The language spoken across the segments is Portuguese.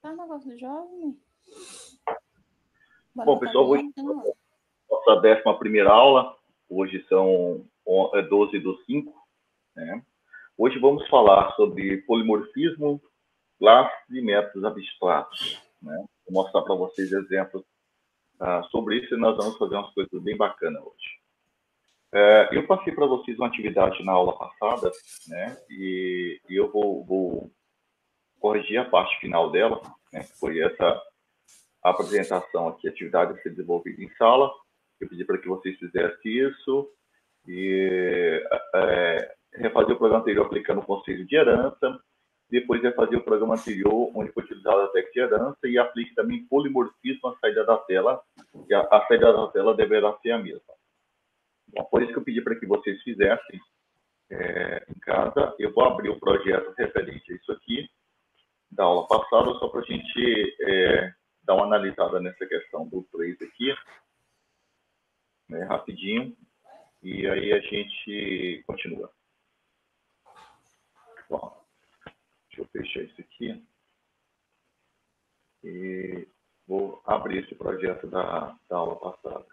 Faz negócio do jovem. Bom, pessoal, hoje é nossa 11ª aula. Hoje são 12/5, né? Hoje vamos falar sobre polimorfismo, classes e métodos abstratos, né? Vou mostrar para vocês exemplos sobre isso e nós vamos fazer umas coisas bem bacanas hoje. Eu passei para vocês uma atividade na aula passada, né? E eu vou corrigir a parte final dela, né? Que foi essa apresentação aqui, atividade a ser desenvolvida em sala. Eu pedi para que vocês fizessem isso e refazer o programa anterior aplicando o conceito de herança, depois refazer o programa anterior onde foi utilizada a técnica de herança e aplique também polimorfismo à saída da tela, e a saída da tela deverá ser a mesma. Bom, por isso que eu pedi para que vocês fizessem em casa. Eu vou abrir o projeto referente a isso aqui, da aula passada, só para a gente dar uma analisada nessa questão do 3 aqui, né, rapidinho, e aí a gente continua. Bom, deixa eu fechar isso aqui e vou abrir esse projeto da aula passada.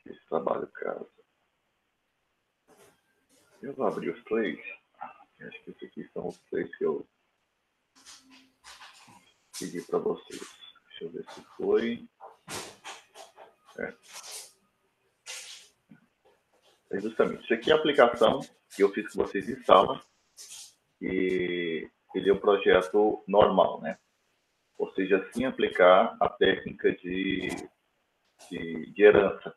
Esse trabalho casa. Eu vou abrir os 3. Acho que esses aqui são os 3 que eu pedi para vocês. Deixa eu ver se foi. É justamente. Isso aqui é a aplicação que eu fiz com vocês em sala. E ele é um projeto normal, né? Ou seja, assim aplicar a técnica de herança.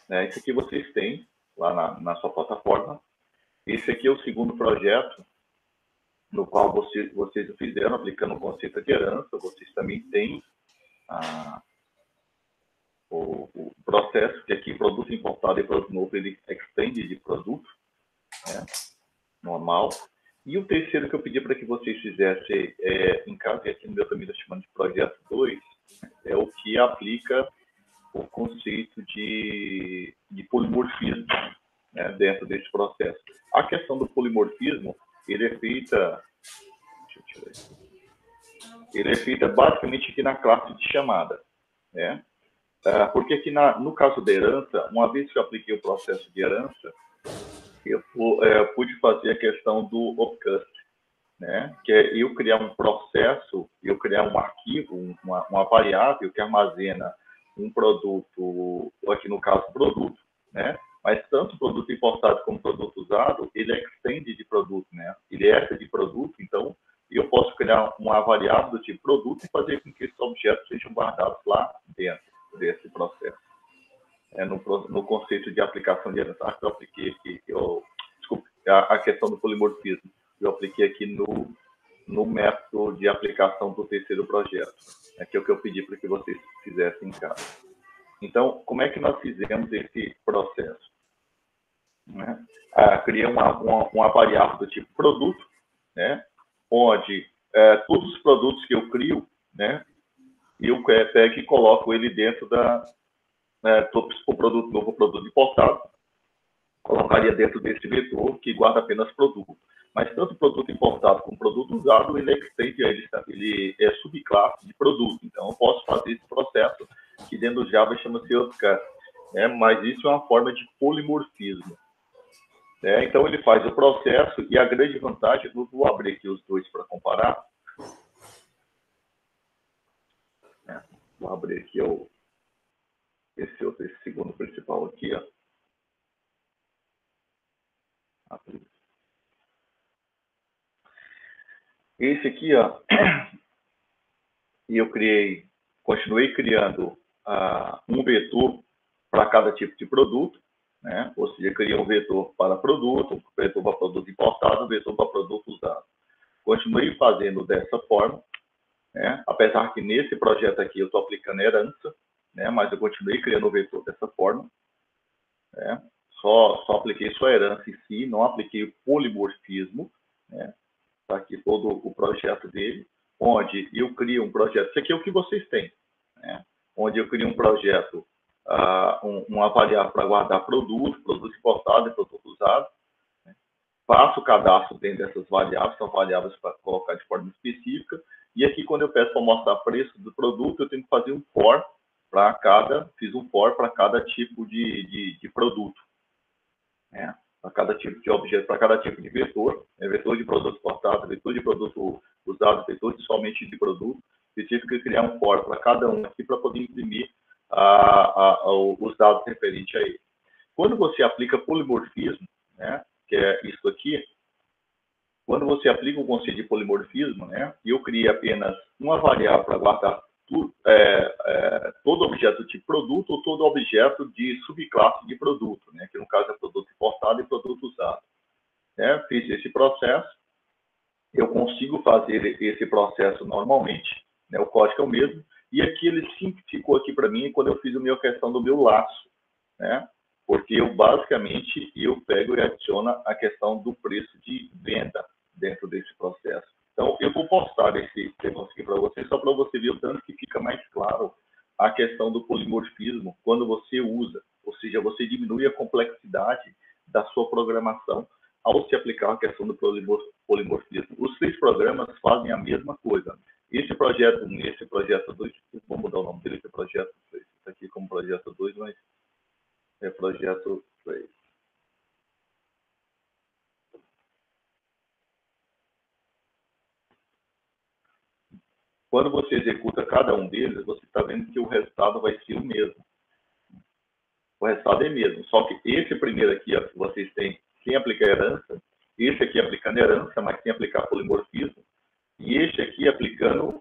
Né? Isso aqui vocês têm lá na sua plataforma. Esse aqui é o segundo projeto no qual vocês o fizeram aplicando o conceito de herança. Vocês também têm o processo que aqui produto importado e produto novo, ele extende de produto, né? Normal. E o terceiro que eu pedi para que vocês fizessem em casa, e aqui no meu também está chamando de projeto 2, é o que aplica o conceito de polimorfismo, né, dentro desse processo. A questão do polimorfismo, ele é feita basicamente aqui na classe de chamada, né? Porque aqui no caso da herança, uma vez que eu apliquei o processo de herança, eu pude fazer a questão do obcast, né? Que é eu criar um processo, eu criar um arquivo, uma variável que armazena um produto, aqui no caso produto, né? Mas tanto produto importado como produto usado, ele é extend de produto, né? Ele é de produto, então eu posso criar uma variável do tipo produto e fazer com que esses objetos sejam guardados lá dentro desse processo. No conceito de aplicação de herança, que eu apliquei aqui, desculpe, a questão do polimorfismo, eu apliquei aqui no método de aplicação do terceiro projeto, que é o que eu pedi para que vocês fizessem em casa. Então, como é que nós fizemos esse processo? Né? Criei uma variável do tipo produto, né? Onde todos os produtos que eu crio, né? Eu pego e coloco ele dentro o produto novo, o produto importado, colocaria dentro desse vetor que guarda apenas produto. Mas tanto produto importado como produto usado, ele é subclasse de produto. Então, eu posso fazer esse processo que dentro do Java chama-se obcast, né? Mas isso é uma forma de polimorfismo. Então, ele faz o processo e a grande vantagem, vou abrir aqui os dois para comparar. Vou abrir aqui esse segundo principal aqui, ó. Esse aqui, ó, e eu continuei criando um vetor para cada tipo de produto, né? Ou seja, eu criei um vetor para produto, um vetor para produto importado, um vetor para produto usado. Continuei fazendo dessa forma, né? Apesar que nesse projeto aqui eu estou aplicando herança, né? Mas eu continuei criando o vetor dessa forma, né? Só apliquei só a herança em si, não apliquei o polimorfismo, né? Está aqui todo o projeto dele, onde eu crio um projeto. Isso aqui é o que vocês têm, né? Onde eu crio um projeto uma variável para guardar produto importado e produto usado. Né? Faço o cadastro dentro dessas variáveis, são variáveis para colocar de forma específica. E aqui, quando eu peço para mostrar preço do produto, eu tenho que fazer um for para cada, fiz um for para cada tipo de produto. Né? Para cada tipo de objeto, para cada tipo de vetor, né? Vetor de produto exportado, vetor de produto usado, vetor somente de produto. Eu tive que criar um for para cada um aqui para poder imprimir os dados referentes a ele. Quando você aplica polimorfismo, né, que é isso aqui, quando você aplica o conceito de polimorfismo, né, e eu criei apenas uma variável para guardar todo objeto de produto ou todo objeto de subclasse de produto, né, que no caso é produto importado e produto usado. Fiz esse processo, eu consigo fazer esse processo normalmente, né, o código é o mesmo, e aqui ele simplificou aqui para mim quando eu fiz a minha questão do meu laço, né, porque eu basicamente eu pego e adiciono a questão do preço de venda dentro desse processo. Então, eu vou postar esse negócio aqui para você, só para você ver o tanto que fica mais claro a questão do polimorfismo quando você usa, ou seja, você diminui a complexidade da sua programação ao se aplicar a questão do polimorfismo. Os 3 programas fazem a mesma coisa. Esse projeto 1 e esse projeto 2, vou mudar o nome dele, esse projeto 3, está aqui como projeto 2, mas é projeto 3. Quando você executa cada um deles, você está vendo que o resultado vai ser o mesmo. O resultado é o mesmo, só que esse primeiro aqui, ó, que vocês têm sem aplicar herança, esse aqui aplicando herança, mas sem aplicar polimorfismo, e este aqui aplicando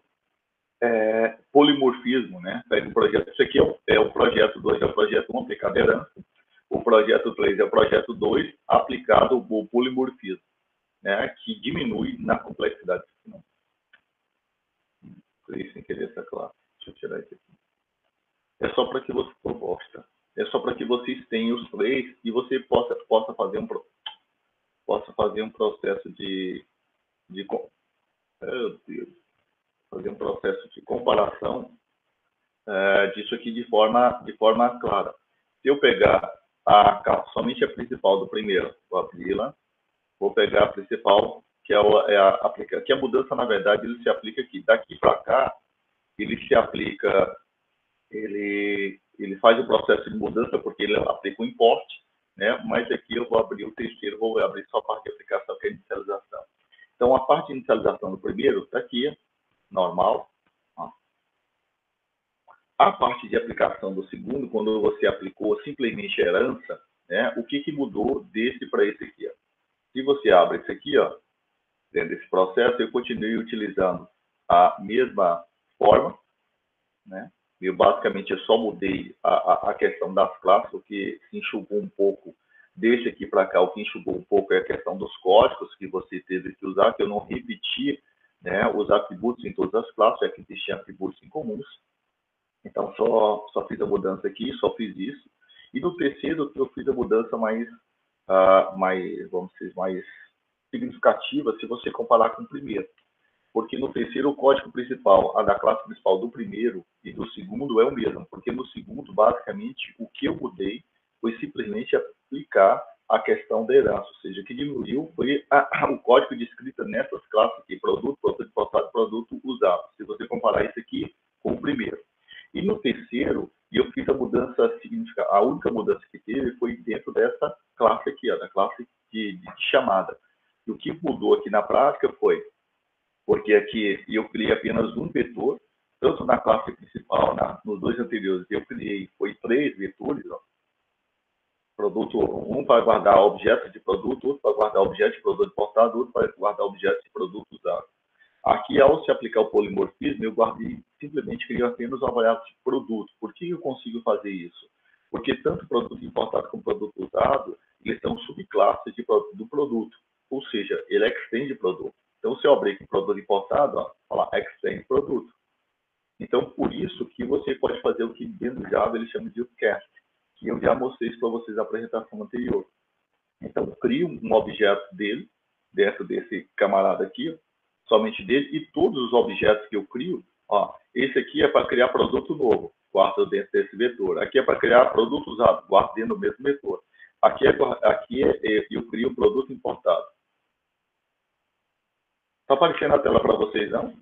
polimorfismo, né? Pega o projeto, isso aqui é o projeto 2, é o projeto 1 aplicado herança, o projeto 3 é o projeto 2 aplicado o polimorfismo, né? Que diminui na complexidade. Sem querer essa classe. Deixa eu tirar isso aqui. É só para que você proposta. É só para que vocês tenham os 3 e você possa fazer um processo de meu Deus, fazer um processo de comparação disso aqui de forma clara. Se eu pegar somente a principal do primeiro, vou abri-la, vou pegar a principal, que que a mudança, na verdade, ele se aplica aqui. Daqui para cá, ele se aplica, ele faz o processo de mudança, porque ele aplica o import, né? Mas aqui eu vou abrir o terceiro, vou abrir só a parte de aplicação, que é a inicialização. Então, a parte de inicialização do primeiro está aqui, normal. Ó. A parte de aplicação do segundo, quando você aplicou simplesmente a herança, né? O que mudou desse para esse aqui? Ó? Se você abre esse aqui, ó, dentro desse processo, eu continuei utilizando a mesma forma, né? Eu basicamente eu só mudei a questão das classes, o que se enxugou um pouco desse aqui para cá, o que enxugou um pouco é a questão dos códigos que você teve que usar, que eu não repeti, né, os atributos em todas as classes, já que existiam atributos em comuns. Então, só fiz a mudança aqui, só fiz isso. E no terceiro, eu fiz a mudança mais vamos dizer, mais significativa se você comparar com o primeiro. Porque no terceiro, o código principal, a da classe principal do primeiro e do segundo é o mesmo. Porque no segundo, basicamente, o que eu mudei foi simplesmente aplicar a questão da herança. Ou seja, o que diminuiu foi o código de escrita nessas classes aqui, produto importado, produto usado. Se você comparar isso aqui com o primeiro. E no terceiro, eu fiz a mudança significativa. A única mudança que teve foi dentro dessa classe aqui, ó, da classe de chamada. E o que mudou aqui na prática foi porque aqui eu criei apenas um vetor, tanto na classe principal, nos 2 anteriores, eu criei, foi 3 vetores, ó. Produto, um para guardar objetos de produto, outro para guardar objetos de produto importado, outro para guardar objetos de produto usado. Aqui, ao se aplicar o polimorfismo, eu simplesmente criei apenas uma variável de produto. Por que eu consigo fazer isso? Porque tanto produto importado como produto usado, eles são subclasses do produto, ou seja, ele extende produto. Então, se eu abrir aqui produto importado, ó, falar extend produto. Então, por isso que você pode fazer o que dentro do Java ele chama de upcast, que eu já mostrei isso para vocês na apresentação anterior. Então, eu crio um objeto dele, dentro desse camarada aqui, ó, somente dele, e todos os objetos que eu crio, ó, esse aqui é para criar produto novo. guarda dentro desse vetor. Aqui é para criar produto usado, guarda dentro do mesmo vetor. Aqui eu crio um produto importado. Está aparecendo a tela para vocês, não?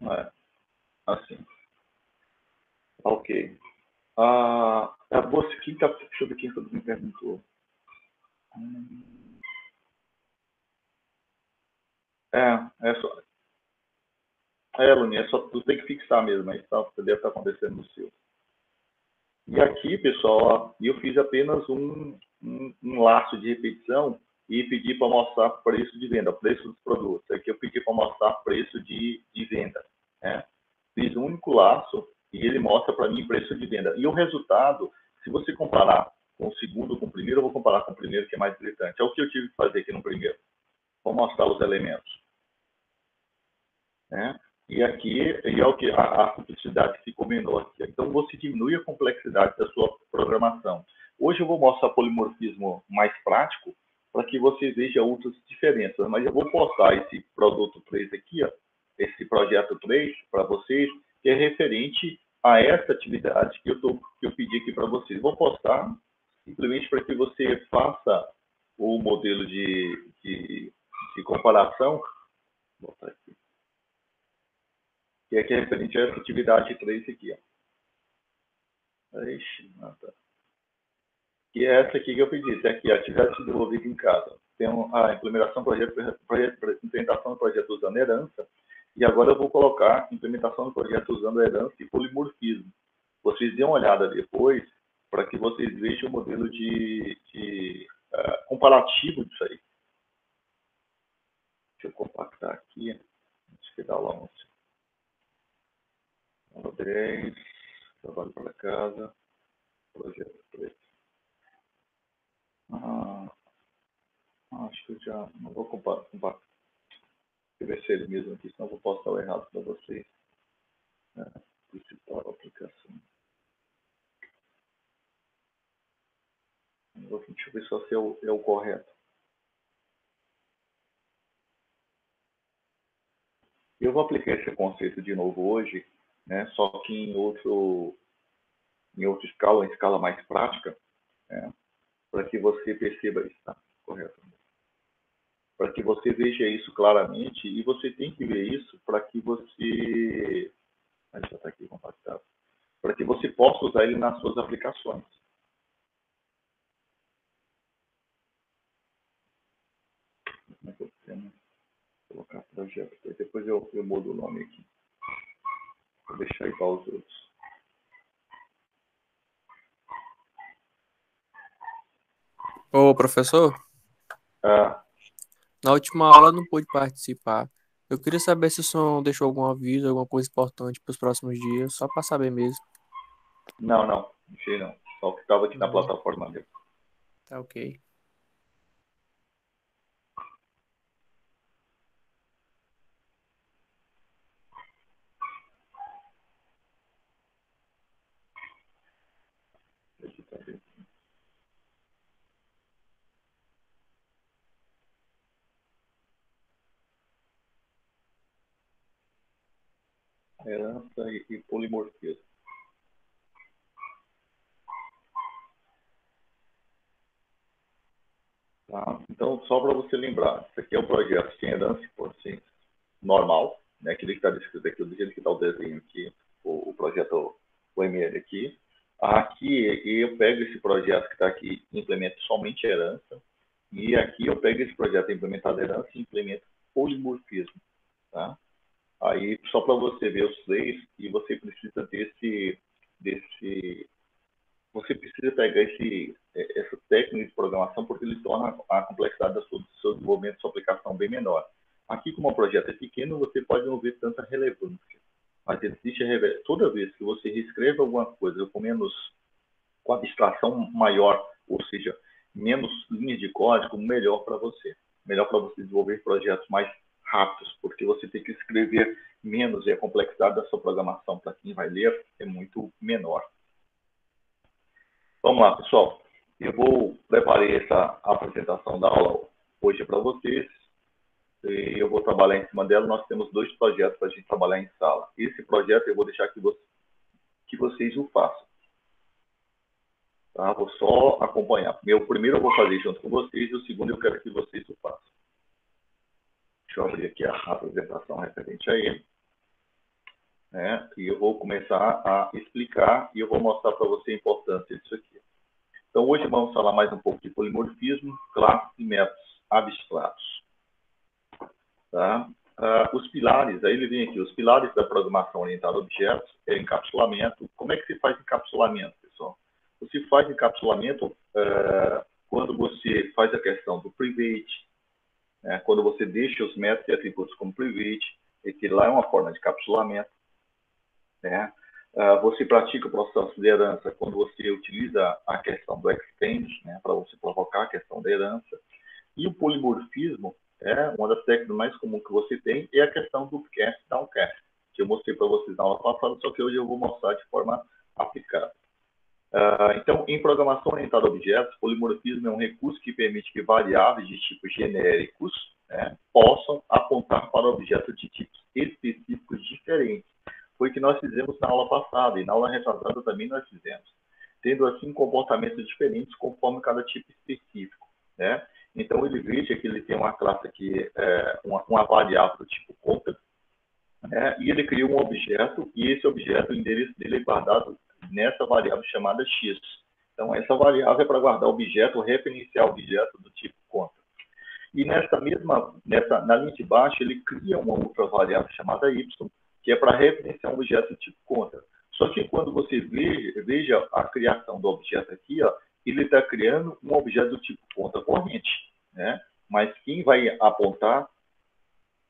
Não é. Assim. Ok. Você, deixa eu ver quem me perguntou. É só. Luninha, tu tem que fixar mesmo, aí tá, deve estar acontecendo no seu. E aqui, pessoal, eu fiz apenas um laço de repetição e pedi para mostrar preço de venda, preço dos produtos. Aqui eu pedi para mostrar preço de venda. Né? Fiz um único laço e ele mostra para mim preço de venda. E o resultado, se você comparar com o segundo com o primeiro, eu vou comparar com o primeiro, que é mais gritante. É o que eu tive que fazer aqui no primeiro. Vou mostrar os elementos. Né? E aqui é o que a simplicidade ficou menor aqui. Então, você diminui a complexidade da sua programação. Hoje eu vou mostrar polimorfismo mais prático para que você veja outras diferenças. Mas eu vou postar esse produto 3 aqui, ó, esse projeto 3 para vocês, que é referente a essa atividade que eu pedi aqui para vocês. Vou postar simplesmente para que você faça o modelo de comparação. Vou botar aqui. Que é referente a essa atividade 3 aqui. Ó. Ixi, tá. Que é essa aqui que eu pedi, é aqui, a atividade desenvolvida em casa. Tem a implementação do implementação do projeto usando herança, e agora eu vou colocar implementação do projeto usando herança e polimorfismo. Vocês dêem uma olhada depois, para que vocês vejam o modelo de comparativo disso aí. Deixa eu compactar aqui. Acho que dá lá um 10, trabalho para casa, projeto 3. Acho que eu já não vou comparar. Ver se ele mesmo aqui, senão eu vou postar o errado para vocês. Principal aplicação. Deixa eu ver só se é o correto. Eu vou aplicar esse conceito de novo hoje, né, só que em outra escala, em escala mais prática, né, para que você perceba isso, tá? Correto. Para que você veja isso claramente, e você tem que ver isso para que você... já está aqui compactado. Para que você possa usar ele nas suas aplicações. Como é que eu tenho? Colocar projeto, depois eu mudo o nome aqui. Vou deixar igual aos outros. Ô, professor, Ah, na última aula eu não pude participar. Eu queria saber se o senhor deixou algum aviso, alguma coisa importante para os próximos dias, só para saber mesmo. não sei não. Só o que estava aqui na Hum, plataforma mesmo. tá ok. Aqui tá vendo. Herança e polimorfismo. Tá? Então, só para você lembrar, isso aqui é um projeto sem herança, por assim, normal, né? Aquele que está descrito aqui, do jeito que está o desenho aqui, o projeto, o ML aqui. Aqui eu pego esse projeto que está aqui e implemento somente herança. E aqui eu pego esse projeto implementado herança e implemento polimorfismo. Tá? Aí, só para você ver os três, e você precisa você precisa pegar essa técnica de programação porque ele torna a complexidade do seu desenvolvimento, da sua aplicação bem menor. Aqui, como o projeto é pequeno, você pode não ver tanta relevância. Mas existe toda vez que você reescreve alguma coisa com abstração maior, ou seja, menos linhas de código, melhor para você. Melhor para você desenvolver projetos mais rápidos, porque você tem que escrever menos e a complexidade da sua programação para quem vai ler é muito menor. Vamos lá, pessoal. Eu preparei essa apresentação da aula hoje para vocês. e eu vou trabalhar em cima dela. Nós temos 2 projetos para a gente trabalhar em sala. Esse projeto eu vou deixar que vocês o façam. Tá? Vou só acompanhar. O primeiro eu vou fazer junto com vocês, e o segundo eu quero que vocês o façam. Deixa eu abrir aqui a apresentação referente a ele. E eu vou começar a explicar e eu vou mostrar para você a importância disso aqui. Então, hoje vamos falar mais um pouco de polimorfismo, classes e métodos abstratos. Tá? Os pilares, aí ele vem aqui, os pilares da programação orientada a objetos é encapsulamento. Como é que se faz encapsulamento, pessoal? Você faz encapsulamento quando você faz a questão do private, quando você deixa os métodos e atributos como private, e que lá é uma forma de encapsulamento. Você pratica o processo de herança quando você utiliza a questão do extend, para você provocar a questão da herança. E o polimorfismo, uma das técnicas mais comuns que você tem, é a questão do upcast e downcast, que eu mostrei para vocês na aula passada, só que hoje eu vou mostrar de forma aplicada. Então, em programação orientada a objetos, polimorfismo é um recurso que permite que variáveis de tipos genéricos possam apontar para objetos de tipos específicos diferentes. Foi o que nós fizemos na aula passada, e na aula retrasada também nós fizemos, tendo assim comportamentos diferentes conforme cada tipo específico. Então, ele veja que ele tem uma classe aqui, uma variável do tipo conta, e ele cria um objeto, e esse objeto, o endereço dele é guardado nessa variável chamada x. Então, essa variável é para guardar objeto, referenciar objeto do tipo conta. E na linha de baixo, ele cria uma outra variável chamada y, que é para referenciar um objeto do tipo conta. Só que quando você veja a criação do objeto aqui, ele está criando um objeto do tipo conta corrente, mas quem vai apontar,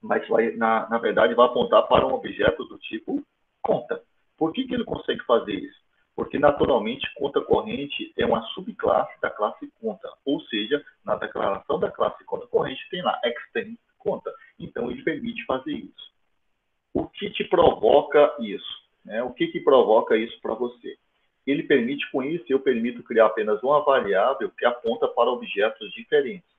na verdade, vai apontar para um objeto do tipo conta. Por que ele consegue fazer isso? Porque, naturalmente, conta corrente é uma subclasse da classe conta, ou seja, na declaração da classe conta corrente tem lá extend conta. Então, ele permite fazer isso. O que te provoca isso? O que provoca isso para você? Ele permite, com isso, eu permito criar apenas uma variável que aponta para objetos diferentes.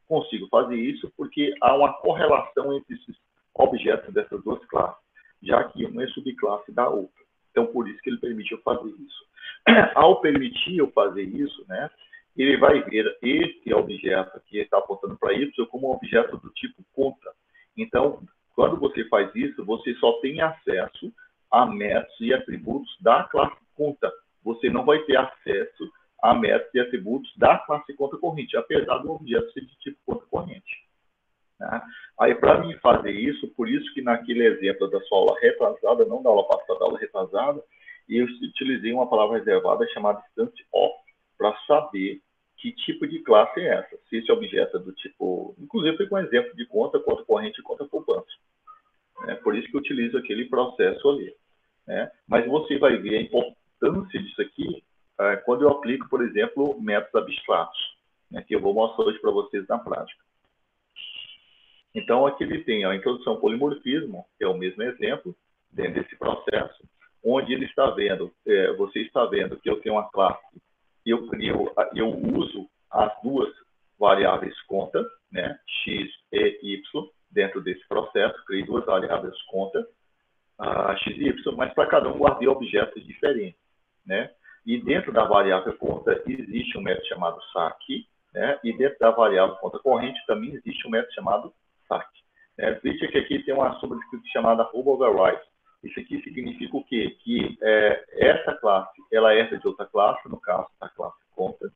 Consigo fazer isso porque há uma correlação entre esses objetos dessas duas classes, já que uma é subclasse da outra. Então, por isso que ele permite eu fazer isso. Ao permitir eu fazer isso, ele vai ver esse objeto que está apontando para y como um objeto do tipo conta. Então, quando você faz isso, você só tem acesso a métodos e atributos da classe conta. Você não vai ter acesso a métodos e atributos da classe conta corrente, apesar do objeto ser de tipo conta corrente. Aí, para mim fazer isso, por isso que naquele exemplo da sua aula retrasada, não da aula passada, da aula retrasada, eu utilizei uma palavra reservada chamada instance of, para saber que tipo de classe é essa. Se esse objeto é do tipo... Inclusive, foi com um exemplo de conta corrente e conta poupança. Por isso que eu utilizo aquele processo ali. Mas você vai ver a importância disso aqui quando eu aplico, por exemplo, métodos abstratos, que eu vou mostrar hoje para vocês na prática. Então, aqui ele tem a introdução ao polimorfismo, que é o mesmo exemplo, dentro desse processo, onde ele está vendo, você está vendo que eu tenho uma classe, eu uso as duas variáveis conta, x e y, dentro desse processo, criei duas variáveis conta, x e y, mas para cada um guardei objetos diferentes. E dentro da variável conta existe um método chamado saque, e dentro da variável conta corrente também existe um método chamado saque. Veja que aqui tem uma subscript chamada override. Isso aqui significa o quê? Que essa classe, ela herda de outra classe, no caso da classe conta,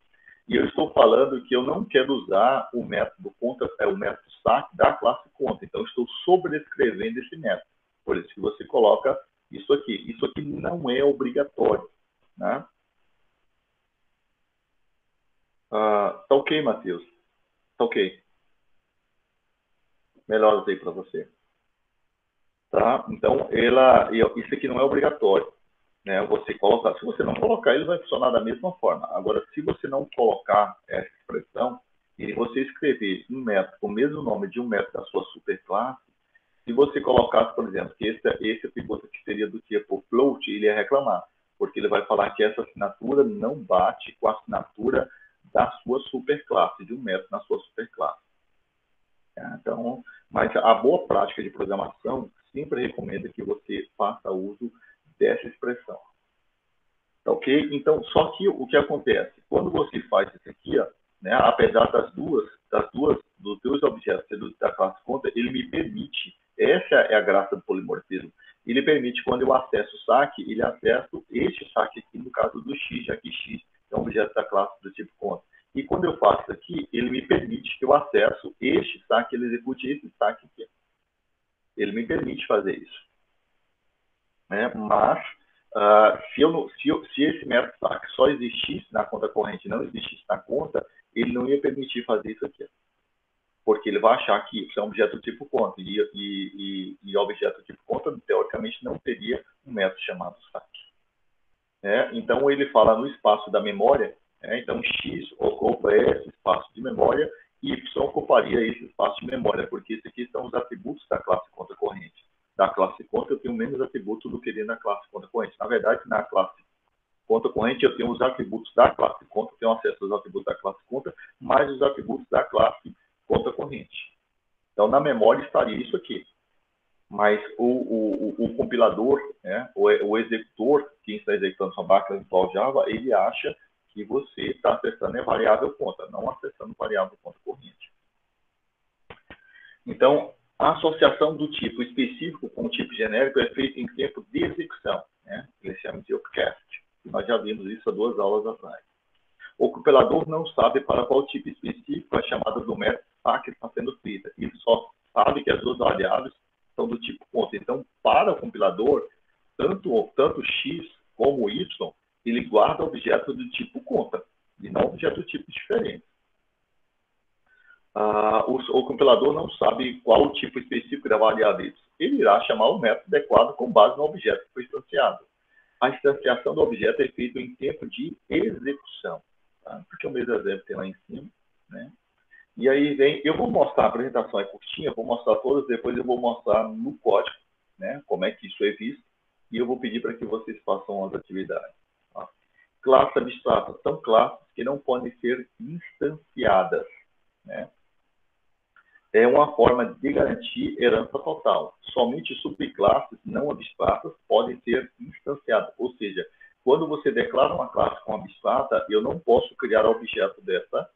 e eu estou falando que eu não quero usar o método conta, o método saque da classe conta. Então, eu estou sobrescrevendo esse método. Por isso que você coloca isso aqui. Isso aqui não é obrigatório. Tá ok, Matheus? Tá ok. Melhoras aí para você. Tá? Então, isso aqui não é obrigatório. Você coloca, se você não colocar, ele vai funcionar da mesma forma. Agora, se você não colocar essa expressão e você escrever um método com o mesmo nome de um método da sua superclasse, se você colocasse, por exemplo, que esse atributo que seria do tipo float, ele ia reclamar, porque ele vai falar que essa assinatura não bate com a assinatura da sua superclasse, de um método na sua superclasse. Então, mas a boa prática de programação sempre recomenda que você faça uso dessa expressão. Tá ok? Então, só que o que acontece? Quando você faz isso aqui, ó, né, apesar dos dois objetos da classe conta, ele me permite, essa é a graça do polimorfismo, ele permite, quando eu acesso o saque, ele acessa este saque aqui, no caso do x, já que x é um objeto da classe do tipo conta. E quando eu faço isso aqui, ele me permite que eu acesso este saque, ele execute esse saque aqui. Ele me permite fazer isso. Né? Mas, se esse método saque só existisse na conta corrente, não existisse na conta, ele não ia permitir fazer isso aqui. Porque ele vai achar que isso é um objeto do tipo conta. E objeto do tipo conta, teoricamente, não teria um método chamado saque. Então, ele fala no espaço da memória. Então, x ocupa esse espaço de memória e y ocuparia esse espaço de memória, porque esses aqui são os atributos da classe conta corrente. Da classe conta, eu tenho menos atributos do que na classe conta corrente. Na verdade, na classe conta corrente, eu tenho os atributos da classe conta, eu tenho acesso aos atributos da classe conta, mais os atributos da classe conta corrente. Então, na memória estaria isso aqui. Mas o compilador, o executor, quem está executando sua máquina virtual Java, ele acha que você está acessando a variável conta, não acessando a variável conta corrente. Então, a associação do tipo específico com o tipo genérico é feita em tempo de execução. Ele chama de opcast. Nós já vimos isso há 2 aulas atrás. O compilador não sabe para qual tipo específico a chamada do método saque está sendo feita. Ele só sabe que as 2 variáveis são do tipo conta. Então, para o compilador, tanto x como y, ele guarda objetos do tipo conta, e não objetos do tipo diferente. O compilador não sabe qual o tipo específico da variável y. Ele irá chamar o método adequado com base no objeto que foi instanciado. A instanciação do objeto é feita em tempo de execução. Tá? Porque o mesmo exemplo tem lá em cima. Né? E aí vem, eu vou mostrar, a apresentação é curtinha, vou mostrar todas, depois eu vou mostrar no código, né, como é que isso é visto, e eu vou pedir para que vocês façam as atividades. Tá? Classes abstratas são classes que não podem ser instanciadas. Né? É uma forma de garantir herança total. Somente subclasses não abstratas podem ser instanciadas. Ou seja, quando você declara uma classe como abstrata, eu não posso criar objeto dessa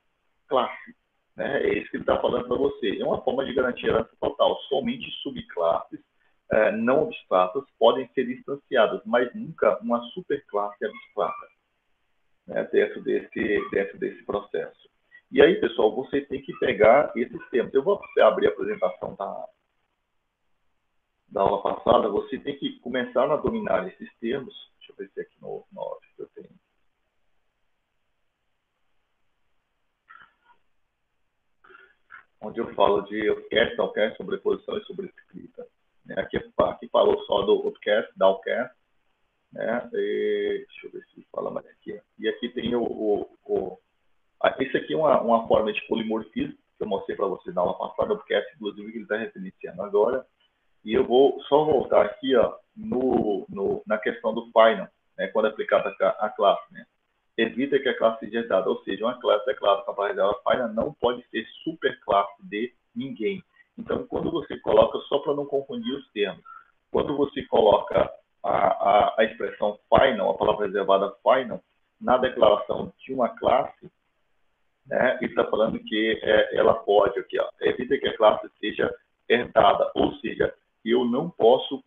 classe. É isso que ele está falando para você. É uma forma de garantir herança total. Somente subclasses não abstratas podem ser instanciadas, mas nunca uma superclasse abstrata, né, dentro desse processo. E aí, pessoal, você tem que pegar esses termos. Eu vou abrir a apresentação da aula passada. Você tem que começar a dominar esses termos. Deixa eu ver se aqui no Office eu tenho. Onde eu falo de upcast, downcast, sobreposição e sobrescrita. Né? Aqui falou só do upcast, downcast. Né? Deixa eu ver se fala mais aqui. E aqui tem esse aqui é uma forma de polimorfismo, que eu mostrei para vocês na aula passada, upcast, inclusive, que ele está referenciando agora. E eu vou só voltar aqui ó, na questão do final, né? Quando aplicada a classe. Né? Evita que a classe seja herdada, ou seja, uma classe declarada capaz de final não pode ser superclasse de ninguém. Então, quando você coloca, só para não confundir os termos, quando você coloca a expressão final, a palavra reservada final, na declaração de uma classe, né, ele está falando que ela pode, aqui, ó, evita que a classe seja herdada, ou seja, eu não posso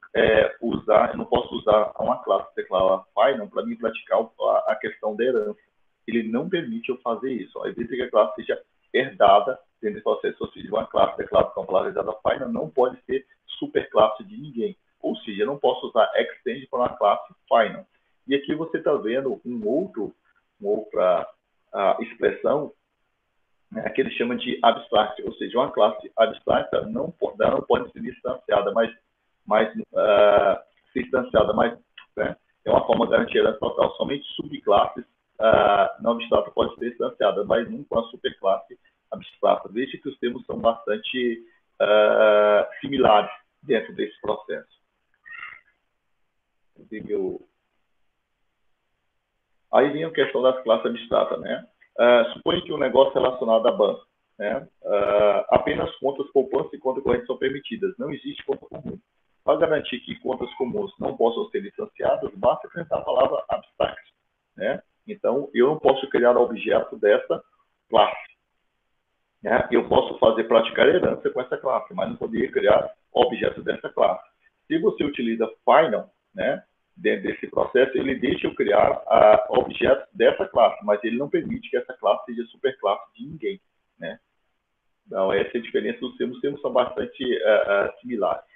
usar uma classe declarada final para me praticar a questão da herança. Ele não permite eu fazer isso. Ó. Evita que a classe seja herdada dentro do processo. Ou seja, uma classe declarada como polarizada final não pode ser superclasse de ninguém. Ou seja, eu não posso usar extend para uma classe final. E aqui você está vendo uma outra expressão, né, que ele chama de abstract, ou seja, uma classe abstrata não pode ser instanciada, ser instanciada, mas né, é uma forma de garantir herança total. Somente subclasses não abstratas podem ser instanciadas, mas nunca uma superclasse abstrata. Veja que os termos são bastante similares dentro desse processo. Aí vem a questão das classes abstratas, né? Suponha que um negócio relacionado a banco. né? Apenas contas poupança e conta corrente são permitidas. Não existe conta comum. Para garantir que contas comuns não possam ser licenciadas, basta acrescentar a palavra abstract, né? Então, eu não posso criar objeto dessa classe, né? Eu posso praticar herança com essa classe, mas não poderia criar objeto dessa classe. Se você utiliza final, né, dentro desse processo, ele deixa eu criar objetos dessa classe, mas ele não permite que essa classe seja superclasse de ninguém, né? Então, essa é a diferença dos termos. Os termos são bastante similares,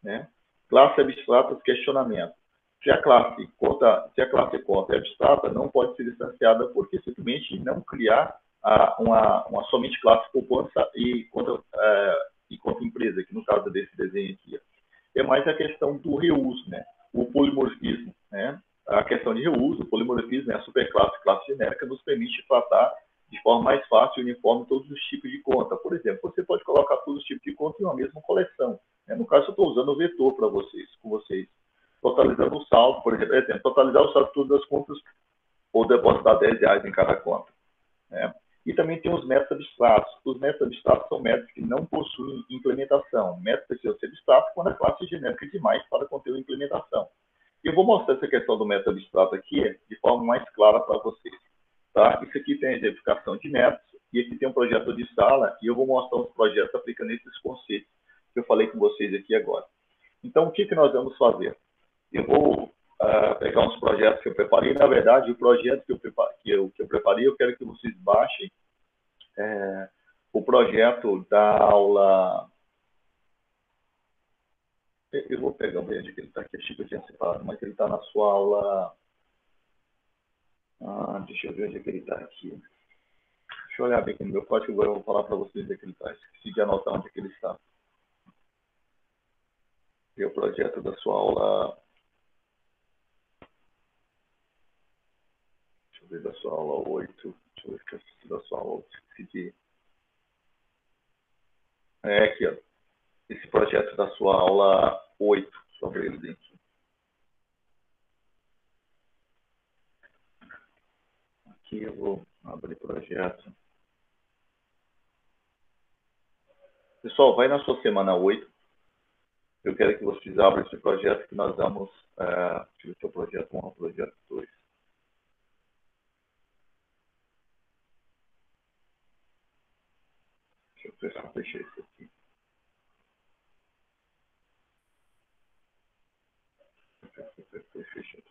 né? Classe abstrata, questionamento. Se a classe conta é abstrata, não pode ser licenciada porque simplesmente não criar uma somente classe poupança e conta empresa, que no caso desse desenho aqui. É mais a questão do reuso, né? O polimorfismo, né? A questão de reuso, o polimorfismo é a superclasse, classe genérica, nos permite tratar de forma mais fácil e uniforme todos os tipos de conta. Por exemplo, você pode colocar todos os tipos de conta em uma mesma coleção. No caso, eu estou usando o vetor para com vocês. Totalizando o saldo, por exemplo, totalizar o saldo de todas as contas ou depositar R$10 em cada conta, né? E também tem os métodos abstratos. Os métodos abstratos são métodos que não possuem implementação. Métodos precisam ser abstratos quando a classe é genérica demais para conter uma implementação. E eu vou mostrar essa questão do método abstrato aqui de forma mais clara para vocês. Tá? Isso aqui tem a exemplificação de métodos, e aqui tem um projeto de sala, e eu vou mostrar os projetos aplicando esses conceitos que eu falei com vocês aqui agora. Então, o que nós vamos fazer? Eu vou pegar uns projetos que eu preparei. Na verdade, o projeto que eu preparei, eu quero que vocês baixem o projeto da aula. Eu vou pegar o onde que ele está aqui, achei que eu tinha separado, mas ele está na sua aula. Deixa eu ver onde é que ele está aqui. Deixa eu olhar bem aqui no meu código, agora eu vou falar para vocês onde é que ele está. Esqueci de anotar onde é que ele está. E o projeto da sua aula. Deixa eu ver da sua aula 8. Deixa eu ver se eu esqueci da sua aula 8. Esqueci. Aqui, ó. Esse projeto da sua aula 8, sobre ele aqui. Aqui eu vou abrir projeto. Pessoal, vai na sua semana 8. Eu quero que vocês abram esse projeto que nós vamos. Deixa eu ver se é o projeto 1 ou o projeto 2. Deixa eu ver se eu fechei isso aqui. Fechei.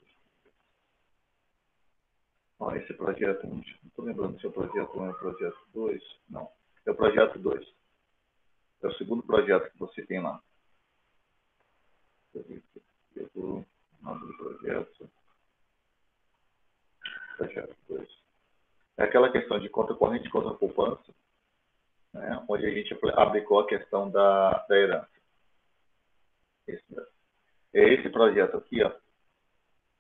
Esse projeto 1, não estou lembrando se é o projeto 1 ou o projeto 2. Não, é o projeto 2. É o segundo projeto que você tem lá. Eu vou abrir o projeto. Projeto 2. É aquela questão de conta corrente e conta poupança, né, onde a gente aplicou a questão da herança. É esse projeto aqui, ó,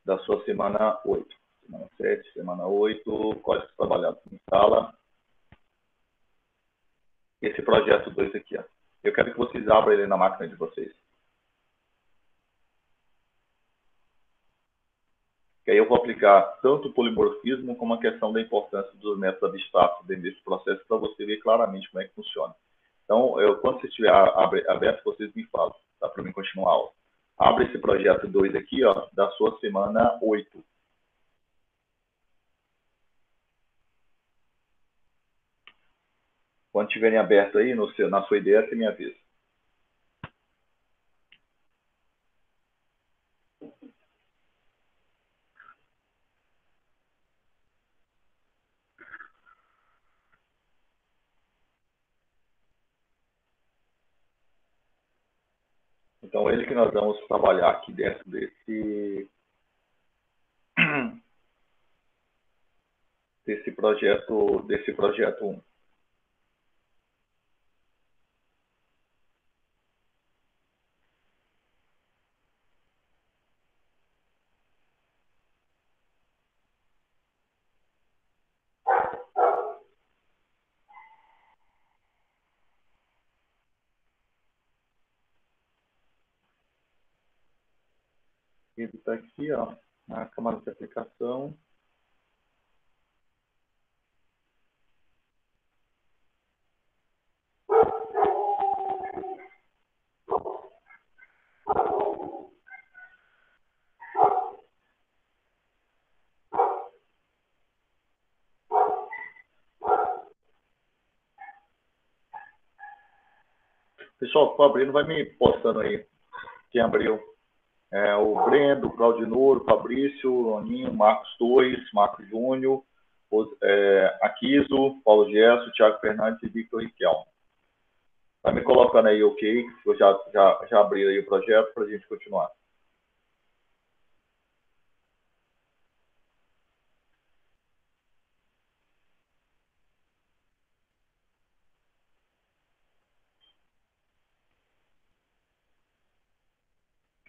da sua semana 8. Semana 7, semana 8, códigos trabalhados em sala. Esse projeto 2 aqui, ó. Eu quero que vocês abram ele na máquina de vocês. Que aí eu vou aplicar tanto o polimorfismo como a questão da importância dos métodos abstratos dentro desse processo para você ver claramente como é que funciona. Então, quando você estiver aberto, vocês me falam, tá? Para mim continuar a aula. Abre esse projeto 2 aqui, ó, da sua semana 8. Quando estiverem aberto aí, na sua ideia, você me avisa. Então, ele que nós vamos trabalhar aqui dentro desse projeto 1. Ele está aqui, ó, na camada de aplicação. Pessoal, que for abrindo, vai me postando aí quem abriu. O Brendo, Claudinoro, Fabrício, Loninho, Marcos Torres, Marcos Júnior, Aquiso, Paulo Gesso, Thiago Fernandes e Victor Riquelme. Vai me colocando aí, ok, que eu já abri aí o projeto para a gente continuar.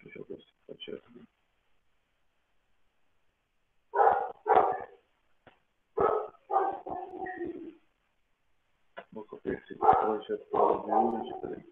Deixa eu ver se pode ser aqui. Vou copiar esse projeto para hoje, peraí.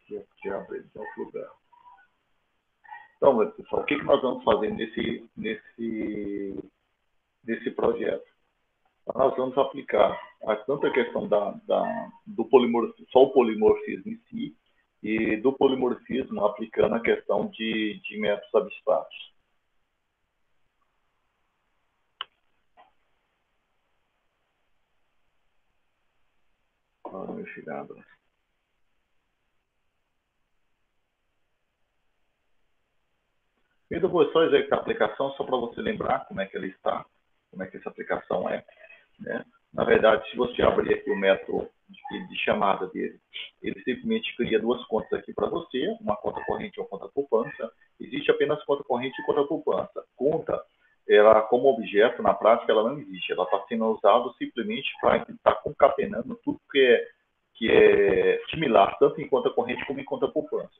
Aqui abre em outro lugar. Então, pessoal, o que nós vamos fazer nesse projeto? Nós vamos aplicar tanto a questão do polimorfismo, só o polimorfismo em si, e do polimorfismo aplicando a questão de métodos abstratos. Meu chegado. E depois só executar a aplicação, só para você lembrar como é que ela está, como é que essa aplicação é. Né? Na verdade, se você abrir aqui o método de chamada dele, ele simplesmente cria duas contas aqui para você, uma conta corrente e uma conta poupança. Existe apenas conta corrente e conta poupança. Conta, ela como objeto, na prática, ela não existe. Ela está sendo usada simplesmente para estar concatenando tudo que é similar, tanto em conta corrente como em conta poupança.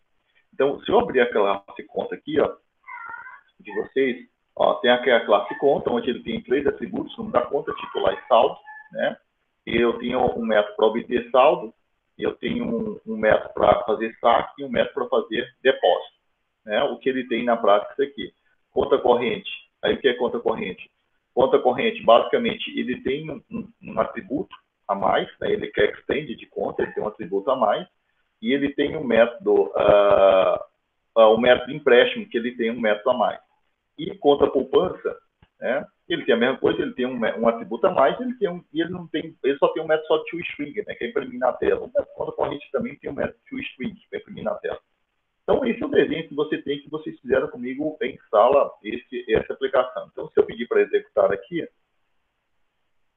Então, se eu abrir aquela conta aqui, ó, de vocês, ó, tem aqui a classe conta, onde ele tem três atributos, número da conta, titular e saldo, né? E eu tenho um método para obter saldo, eu tenho um método para fazer saque e um método para fazer depósito, né? O que ele tem na prática isso aqui. Conta corrente, aí o que é conta corrente? Conta corrente, basicamente, ele tem um atributo a mais, né? Ele quer extend de conta, ele tem um atributo a mais, e ele tem um método, o método de empréstimo, que ele tem um método a mais. E conta poupança, né? Ele tem a mesma coisa, ele tem um atributo a mais, ele só tem um método só de toString, né? Que é imprimir na tela. O método conta corrente também tem um método toString, que é imprimir na tela. Então, esse é o desenho que você tem, que vocês fizeram comigo em sala, essa aplicação. Então, se eu pedir para executar aqui,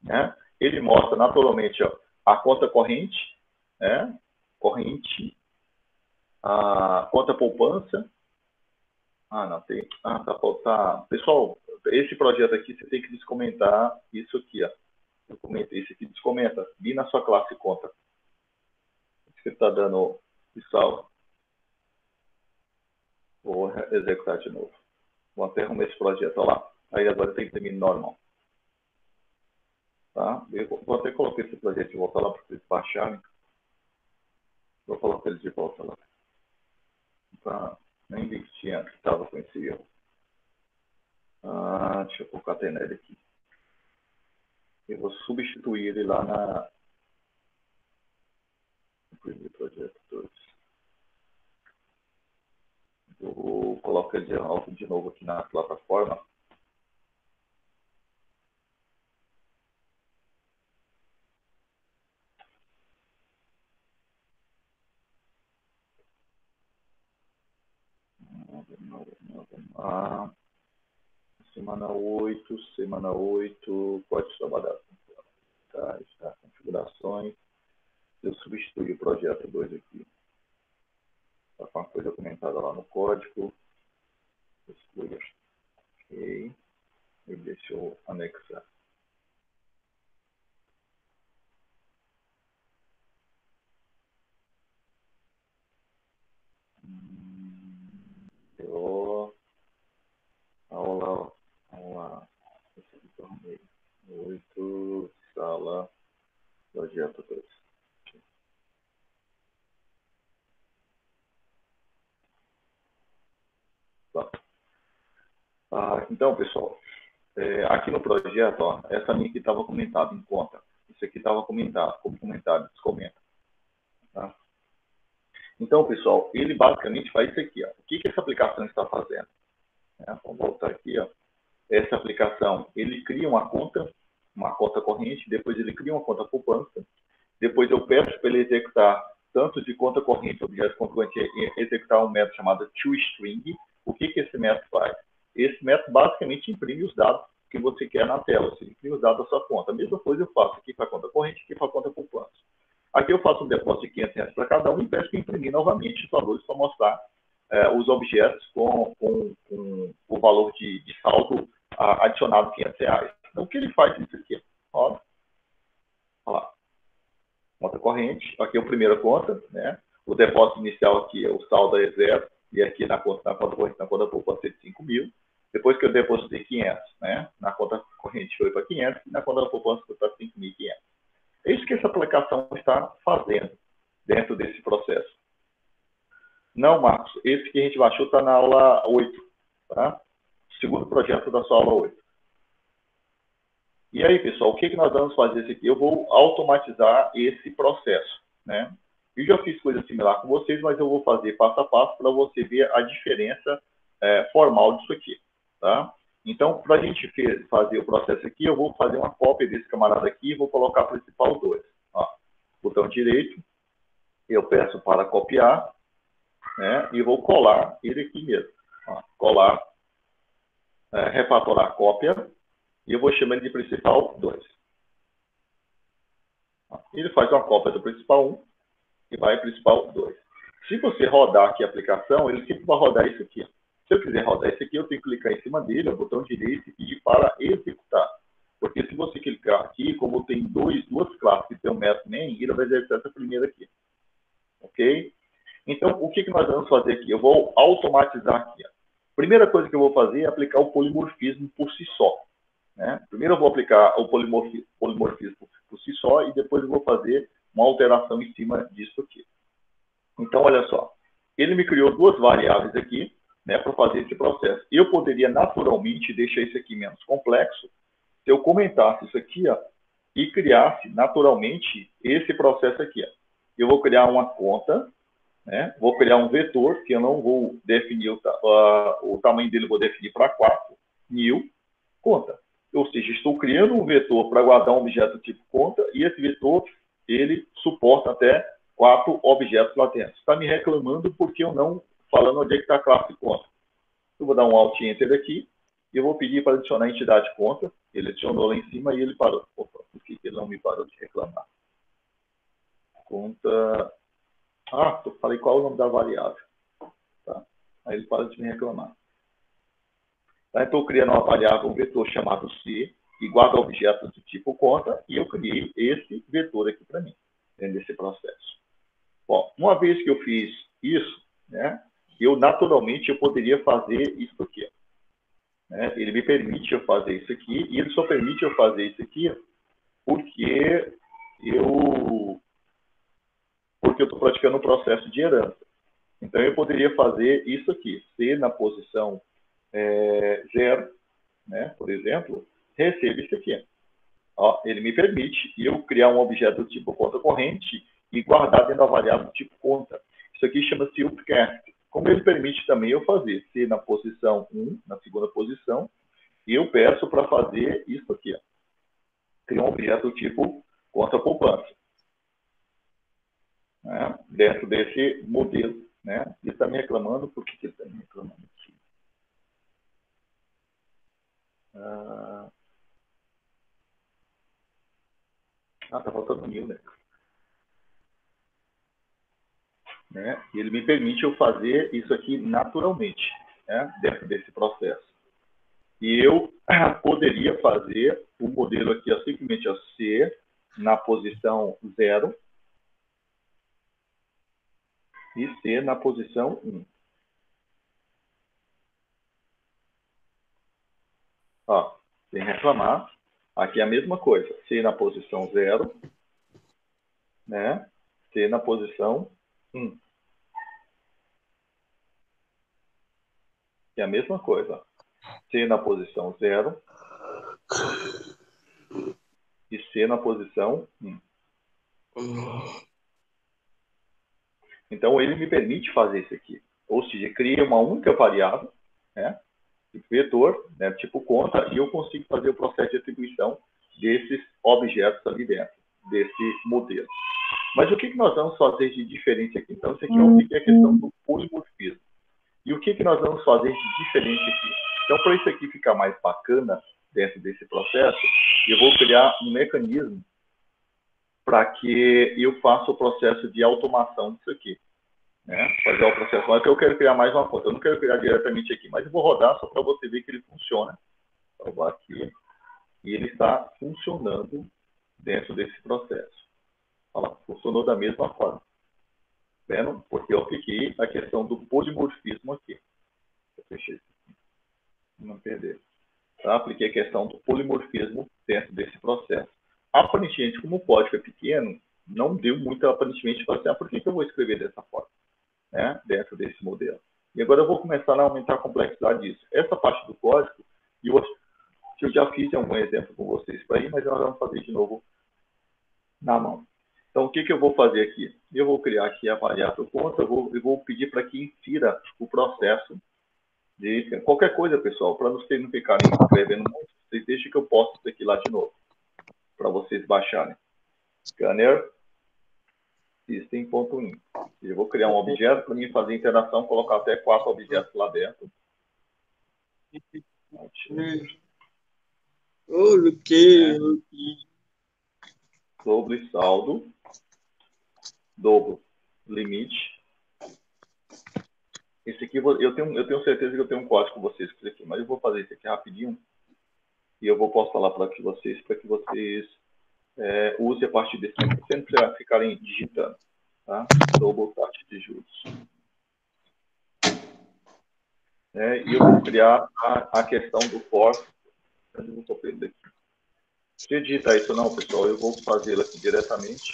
né? Ele mostra naturalmente, ó, a conta corrente, né? Corrente, a conta poupança. Não tem. Tá. Pessoal, esse projeto aqui você tem que descomentar isso aqui, ó. Eu comentei esse aqui, descomenta. Vi na sua classe conta. Você está dando de salvo. Vou executar de novo. Vou até arrumar esse projeto, ó lá. Aí agora tem que terminar normal. Tá? Eu vou até colocar esse projeto de volta lá para vocês baixarem. Vou colocar ele de volta lá. Tá? Nem vi que estava com esse erro. Deixa eu concatenar ele aqui. Eu vou substituir ele lá na projeto 2. Eu coloco ele de novo aqui na plataforma. Semana 8, pode trabalhar. Tá, está, configurações. Eu substituí o projeto 2 aqui. Está com uma coisa documentada lá no código. Exclui. Ok. E deixa eu anexar. Aula. Esse aqui que eu arrumei. 8. Então, pessoal, aqui no projeto, ó, essa linha aqui estava comentada em conta. Isso aqui estava comentado, como comentário, descomenta. Tá? Então, pessoal, ele basicamente faz isso aqui. Ó. O que essa aplicação está fazendo? Vamos voltar aqui. Ó. Essa aplicação, ele cria uma conta corrente, depois ele cria uma conta poupança, depois eu peço para ele executar tanto de conta corrente, objeto conta corrente, executar um método chamado toString. O que esse método faz? Esse método basicamente imprime os dados que você quer na tela, ou seja, imprime os dados da sua conta. A mesma coisa eu faço aqui para a conta corrente, aqui para a conta poupança. Aqui eu faço um depósito de R$ 500 para cada um e peço para imprimir novamente os valores para mostrar os objetos com o valor de saldo adicionado R$ 500. Então, o que ele faz isso aqui? Olha lá. Conta corrente, aqui é a primeira conta, né? O depósito inicial aqui, o saldo é zero, e aqui na conta corrente, na conta poupança de 5 mil. Depois que eu depositei 500, né? Na conta corrente foi para 500 e na conta poupança foi para 5.500. É isso que essa aplicação está fazendo dentro desse processo. Não, Marcos, esse que a gente baixou está na aula 8, tá? Segundo projeto da sua aula 8. E aí, pessoal, o que nós vamos fazer aqui? Eu vou automatizar esse processo, né? Eu já fiz coisa similar com vocês, mas eu vou fazer passo a passo para você ver a diferença formal disso aqui, tá? Então, para a gente fazer o processo aqui, eu vou fazer uma cópia desse camarada aqui e vou colocar o principal 2. Ó, botão direito, eu peço para copiar, né? E vou colar ele aqui mesmo. Ó, colar, refatorar a cópia, e eu vou chamar ele de principal 2. Ele faz uma cópia do principal 1 e vai para o principal 2. Se você rodar aqui a aplicação, ele sempre vai rodar isso aqui. Se eu quiser rodar isso aqui, eu tenho que clicar em cima dele, o botão direito, e pedir para executar. Porque se você clicar aqui, como tem duas classes que tem um método main, ele vai executar essa primeira aqui. Ok? Então, o que nós vamos fazer aqui? Eu vou automatizar aqui. Primeira coisa que eu vou fazer é aplicar o polimorfismo por si só. Né? Primeiro eu vou aplicar o polimorfismo por si só e depois eu vou fazer uma alteração em cima disso aqui. Então, olha só. Ele me criou duas variáveis aqui, né, para fazer esse processo. Eu poderia naturalmente deixar isso aqui menos complexo se eu comentasse isso aqui, ó, e criasse naturalmente esse processo aqui. Ó. Eu vou criar uma conta, né, vou criar um vetor, que eu não vou definir o tamanho dele, vou definir para 4, new, conta. Ou seja, estou criando um vetor para guardar um objeto tipo conta, e esse vetor, ele suporta até 4 objetos lá dentro. Está me reclamando porque eu não falando onde é que está a classe conta. Eu vou dar um Alt Enter aqui, e eu vou pedir para adicionar a entidade conta. Ele adicionou lá em cima e ele parou. Opa, por que ele não me parou de reclamar? Conta... eu falei qual é o nome da variável. Tá? Aí ele para de me reclamar. Tá? Então, eu criando uma variável, um vetor chamado C, que guarda objetos do tipo conta, e eu criei esse vetor aqui para mim, dentro desse processo. Bom, uma vez que eu fiz isso, né, eu naturalmente eu poderia fazer isso aqui. Né? Ele me permite eu fazer isso aqui, e ele só permite eu fazer isso aqui porque eu estou praticando o processo de herança. Então, eu poderia fazer isso aqui, C na posição 0, né, por exemplo, recebe isso aqui. Ó, ele me permite eu criar um objeto do tipo conta corrente e guardar dentro da variável do tipo conta. Isso aqui chama-se upcast. Como ele permite também eu fazer C na posição 1, na segunda posição, e eu peço para fazer isso aqui. Ó. Criar um objeto do tipo conta poupança. Né, dentro desse modelo. Né? Ele está me reclamando, por que ele está me reclamando aqui? Está faltando 1.000, né? E ele me permite eu fazer isso aqui naturalmente, né? Dentro desse processo. E eu poderia fazer o modelo aqui, ó, simplesmente ó, C na posição 0 e C na posição 1. Ó, sem reclamar. Aqui é a mesma coisa. C na posição 0, né? C na posição 1. É a mesma coisa. C na posição 0 e C na posição 1. Então, ele me permite fazer isso aqui. Ou seja, cria uma única variável, né, tipo vetor, né, tipo conta, e eu consigo fazer o processo de atribuição desses objetos ali dentro, desse modelo. Mas o que nós vamos fazer de diferente aqui? Então, isso aqui eu apliquei a questão do polimorfismo. E o que nós vamos fazer de diferente aqui? Então, para isso aqui ficar mais bacana dentro desse processo, eu vou criar um mecanismo para que eu faça o processo de automação disso aqui. Né? Fazer o processo, mas eu quero criar mais uma conta. Eu não quero criar diretamente aqui, mas eu vou rodar só para você ver que ele funciona. Então, vou aqui. E ele está funcionando dentro desse processo. Olha lá, funcionou da mesma forma. Vendo? Porque eu apliquei a questão do polimorfismo aqui. Eu fechei isso aqui. Não perder. Tá? Apliquei a questão do polimorfismo dentro desse processo. Aparentemente, como o código é pequeno, não deu muito aparentemente para assim, por que eu vou escrever dessa forma? Né? Dentro desse modelo. E agora eu vou começar a aumentar a complexidade disso. Essa parte do código, eu já fiz algum exemplo com vocês para ir, mas nós vamos fazer de novo na mão. Então, o que eu vou fazer aqui? Eu vou criar aqui a variável conta, eu vou pedir para que insira o processo de qualquer coisa, pessoal, para vocês não ficarem escrevendo muito, vocês deixem que eu posto isso aqui lá de novo, para vocês baixarem. Scanner system.in. Eu vou criar um objeto para mim fazer interação, colocar até 4 objetos lá dentro. Sobre saldo, dobro, limite. Esse aqui, eu tenho certeza que eu tenho um código com vocês com isso aqui, mas eu vou fazer isso aqui rapidinho e eu vou postar lá para vocês usem a partir desse momento, sempre ficarem digitando, tá? Double taxa de juros. E eu vou criar a questão do for. Eu vou copiar daqui. Se eu digitar isso não, pessoal, eu vou fazê-lo aqui diretamente.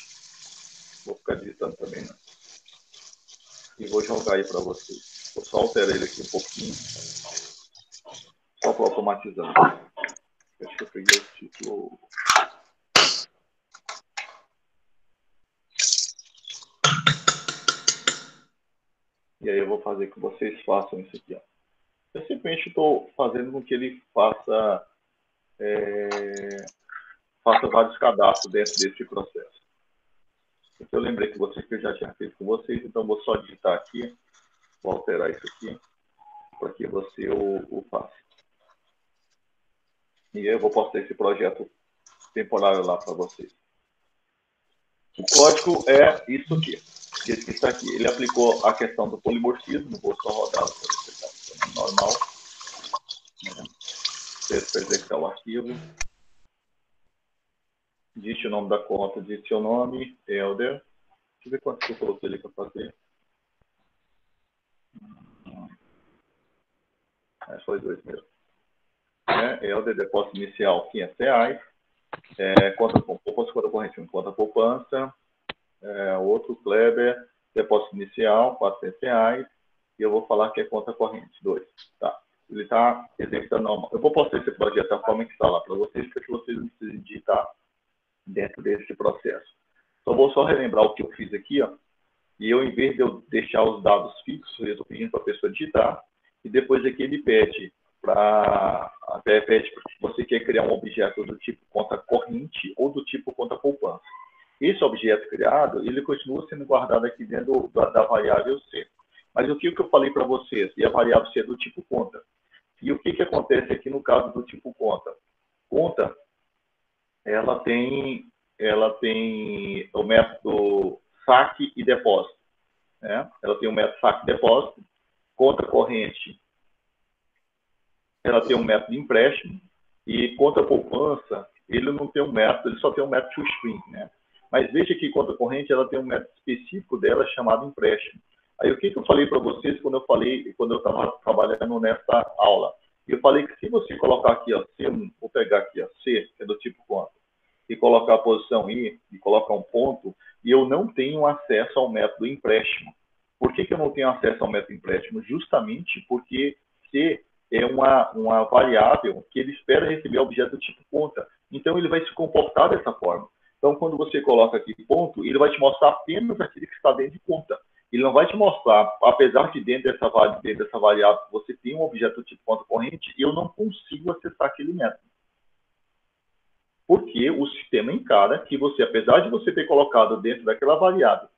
Vou ficar digitando também, não. E vou jogar aí para vocês. Vou só alterar ele aqui um pouquinho. Só para automatizar. Acho que eu peguei o título. E aí eu vou fazer que vocês façam isso aqui. Ó. Eu simplesmente estou fazendo com que ele faça vários cadastros dentro desse processo. Eu lembrei que eu já tinha feito com vocês, então vou só digitar aqui, vou alterar isso aqui, para que você o faça. E eu vou postar esse projeto temporário lá para vocês. O código é isso aqui. Esse que está aqui. Ele aplicou a questão do polimorfismo, vou só rodar para você tá normal. Para executar o arquivo. Digite o nome da conta, digite o nome, Elder. Deixa eu ver quanto que eu coloquei ali para fazer. Foi 2 mesmo. Elder, depósito inicial, R$500. Conta corrente, conta poupança. Outro, Kleber, depósito inicial, R$400. E eu vou falar que é conta corrente, 2. Tá. Ele está executando normal. Eu vou postar esse projeto da forma que está lá para vocês, para que vocês não precisem digitar dentro desse processo. Então, vou só relembrar o que eu fiz aqui, ó. E eu, em vez de eu deixar os dados fixos, eu estou pedindo para a pessoa digitar, e depois aqui ele pede que você quer criar um objeto do tipo conta corrente ou do tipo conta poupança. Esse objeto criado, ele continua sendo guardado aqui dentro da variável C. Mas o que eu falei para vocês? E a variável C é do tipo conta. E o que acontece aqui no caso do tipo conta? Conta, ela tem o método saque e depósito. Né? Ela tem o método saque e depósito. Conta corrente, ela tem um método de empréstimo. E conta poupança, ele não tem um método, ele só tem um método toString, né? Mas veja que conta corrente, ela tem um método específico dela chamado empréstimo. Aí o que eu falei para vocês quando eu estava trabalhando nessa aula? Eu falei que se você colocar aqui, ó, C1, vou pegar aqui, ó, C, que é do tipo conta, e colocar a posição I, e colocar um ponto, e eu não tenho acesso ao método empréstimo. Por que eu não tenho acesso ao método empréstimo? Justamente porque C é uma variável que ele espera receber objeto do tipo conta. Então, ele vai se comportar dessa forma. Então, quando você coloca aqui ponto, ele vai te mostrar apenas aquele que está dentro de conta. Ele não vai te mostrar, apesar de dentro dessa variável você tem um objeto do tipo conta corrente, eu não consigo acessar aquele método. Porque o sistema encara que você, apesar de você ter colocado dentro daquela variável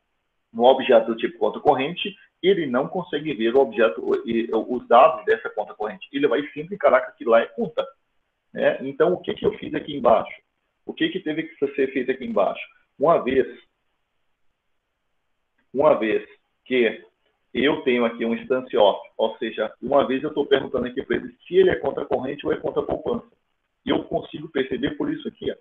um objeto do tipo conta corrente, ele não consegue ver o objeto, os dados dessa conta corrente. Ele vai sempre encarar que aquilo lá é conta. Né? Então, o que eu fiz aqui embaixo? O que teve que ser feito aqui embaixo? Uma vez que eu tenho aqui um instance off, ou seja, uma vez eu estou perguntando aqui para ele se ele é conta corrente ou é conta poupança. E eu consigo perceber por isso aqui. Ó.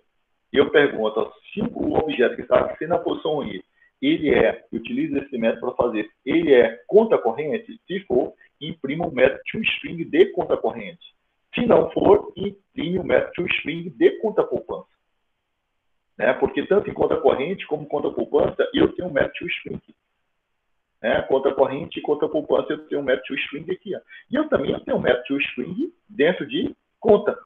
Eu pergunto, ó, se o objeto que está sendo na posição I, ele utiliza esse método para fazer, ele é conta corrente? Se for, imprima o método toString de conta corrente. Se não for, imprime o método toString de conta poupança. Né? Porque tanto em conta corrente como conta poupança, eu tenho um método toString. Né? Conta corrente e conta poupança, eu tenho um método toString aqui. Ó. E eu também tenho um método toString dentro de conta.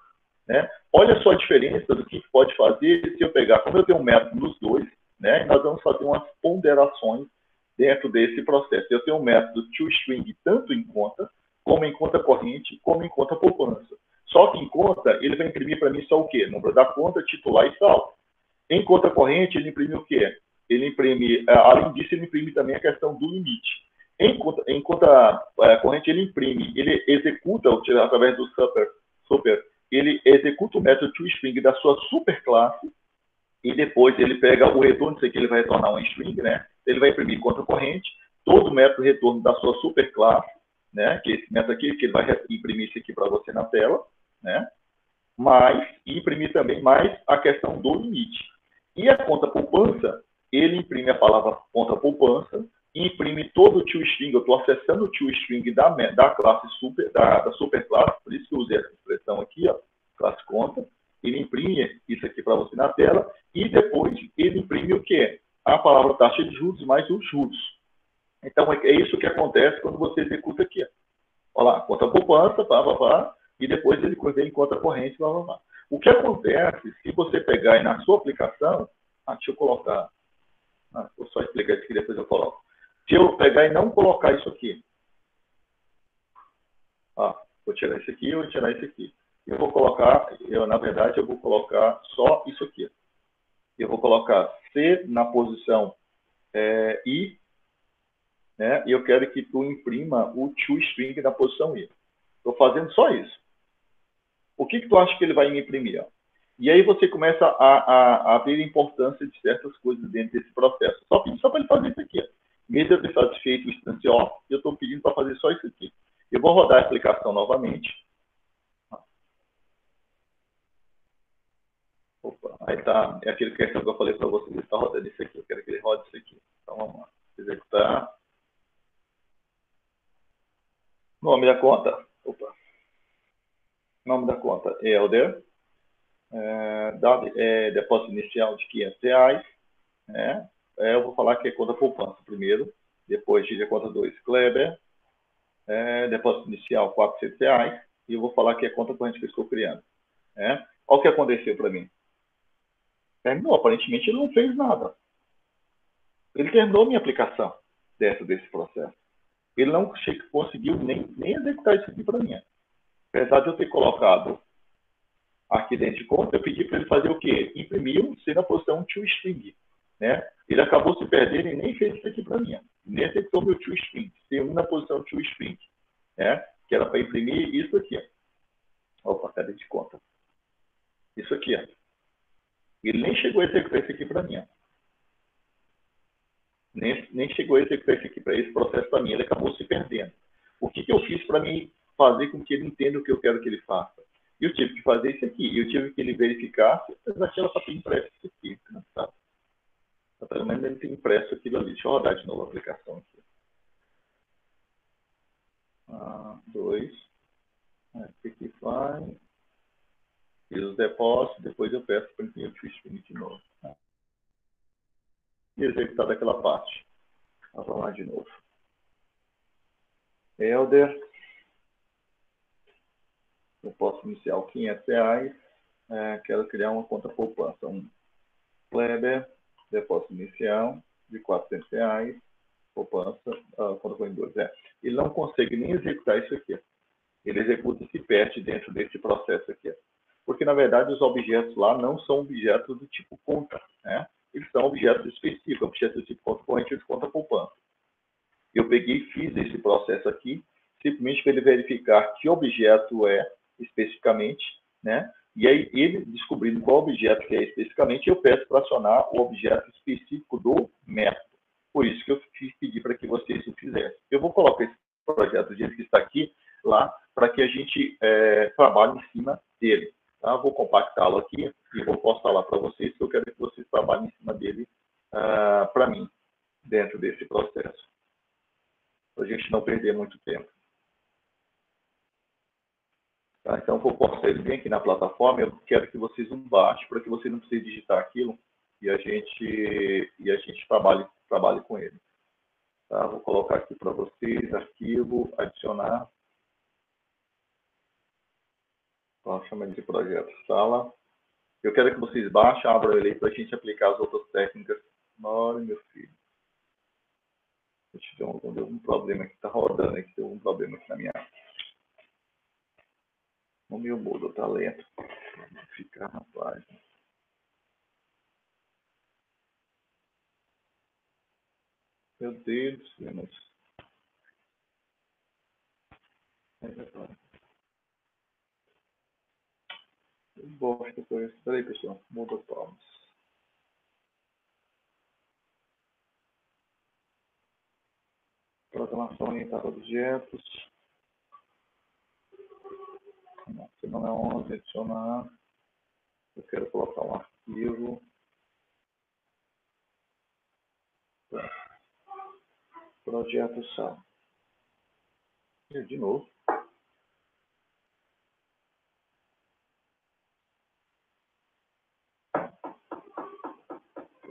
Né? Olha só a diferença do que pode fazer se eu pegar, como eu tenho um método nos dois, né? Nós vamos fazer umas ponderações dentro desse processo. Eu tenho um método toString tanto em conta, como em conta corrente, como em conta poupança. Só que em conta, ele vai imprimir para mim só o quê? Número da conta, titular e saldo. Em conta corrente, ele imprime o quê? Ele imprime, além disso, ele imprime também a questão do limite. Em conta corrente, ele imprime, ele executa, através do super ele executa o método toString da sua superclasse e depois ele pega o retorno, isso aqui ele vai retornar um string, né? Ele vai imprimir conta corrente, todo o método retorno da sua superclasse, né? Que é esse método aqui, que ele vai imprimir isso aqui para você na tela, né? E imprimir também mais a questão do limite. E a conta poupança, ele imprime a palavra conta poupança, imprime todo o toString, eu estou acessando o toString da classe super, da superclasse, por isso que eu usei essa expressão aqui, ó, classe conta, ele imprime isso aqui para você na tela, e depois ele imprime o quê? A palavra taxa de juros mais os juros. Então, é isso que acontece quando você executa aqui. Olha lá, conta poupança, e depois ele vem em conta corrente, O que acontece se você pegar aí na sua aplicação, deixa eu colocar, vou só explicar isso aqui, depois eu coloco. Se eu pegar e não colocar isso aqui, vou tirar isso aqui, vou tirar isso aqui. Eu vou colocar, na verdade, eu vou colocar só isso aqui. Eu vou colocar C na posição I, né? E eu quero que tu imprima o toString na posição I. Estou fazendo só isso. O que tu acha que ele vai me imprimir? Ó? E aí você começa a ver a importância de certas coisas dentro desse processo. Só para ele fazer isso aqui. Ó. Mesmo eu ter satisfeito o instance off, eu estou pedindo para fazer só isso aqui. Eu vou rodar a aplicação novamente. Opa, aí tá, é aquele questão que eu falei para vocês, está rodando isso aqui, eu quero que ele rode isso aqui. Então vamos lá, executar. Nome da conta, nome da conta é Elder, depósito inicial de R$500, né? Eu vou falar que é conta poupança primeiro, depois de conta 2, Kleber, depósito inicial R$400, e eu vou falar que é conta corrente que eu estou criando. Olha o que aconteceu para mim. Terminou, aparentemente ele não fez nada. Ele terminou minha aplicação dentro desse processo. Ele não conseguiu nem executar isso aqui para mim. Apesar de eu ter colocado aqui dentro de conta, eu pedi para ele fazer o quê? Imprimir um C na posição toString. Né? Ele acabou se perdendo e nem fez isso aqui para mim. Nem executou meu toString. C1 na posição toString. Né? Que era para imprimir isso aqui. Opa, cadê de conta? Isso aqui. Ó. Ele nem chegou a executar isso aqui para mim. Nem chegou a executar isso aqui para esse processo para mim. Ele acabou se perdendo. O que eu fiz para mim fazer com que ele entenda o que eu quero que ele faça? Eu tive que fazer isso aqui. Eu tive que ele verificasse, apesar que ela só tem impresso isso aqui. Tá? Pelo menos ele tem impresso aquilo ali. Deixa eu rodar de novo a aplicação aqui. 2. Aqui vai. Fiz os depósitos. Depois eu peço para imprimir o toString de novo. Tá? E executar daquela parte. Vamos lá de novo. Elder. Eu posso iniciar R$ 500. Quero criar uma conta poupança. Kleber, depósito inicial de R$ 400. Poupança, conta foi em 2. Ele não consegue nem executar isso aqui. Ele executa e se perde dentro desse processo aqui. Porque, na verdade, os objetos lá não são objetos do tipo conta, né? Eles são objetos específicos, objetos do tipo conta corrente ou de conta poupança. Eu peguei e fiz esse processo aqui, simplesmente para ele verificar que objeto é especificamente, né? E aí, ele descobrindo qual objeto que é especificamente, eu peço para acionar o objeto específico do método. Por isso que eu pedi para que vocês o fizessem. Eu vou colocar esse projeto do jeito que está aqui, lá, para que a gente trabalhe em cima dele. Tá? Vou compactá-lo aqui e vou postar lá para vocês, que eu quero que vocês trabalhem em cima dele para mim, dentro desse processo, para a gente não perder muito tempo. Tá? Então, vou postar ele bem aqui na plataforma. Eu quero que vocês o baixem, para que você não precise digitar aquilo e a gente trabalhe com ele. Tá? Vou colocar aqui para vocês, arquivo, adicionar. Então, chama de projeto sala. Eu quero que vocês baixem, abram ele aí para a gente aplicar as outras técnicas. Olha, meu filho. Deixa eu ver um problema que está rodando aqui. Tem um problema aqui na minha. O meu Moodle está lento. Vou ficar na página. Meu Deus do céu, mas... Bosta foi isso. Peraí, pessoal. Muda palmas. Programação orientada a objetos. Não, se não é 11, adicionar. Eu quero colocar um arquivo. Projeto sal. E de novo.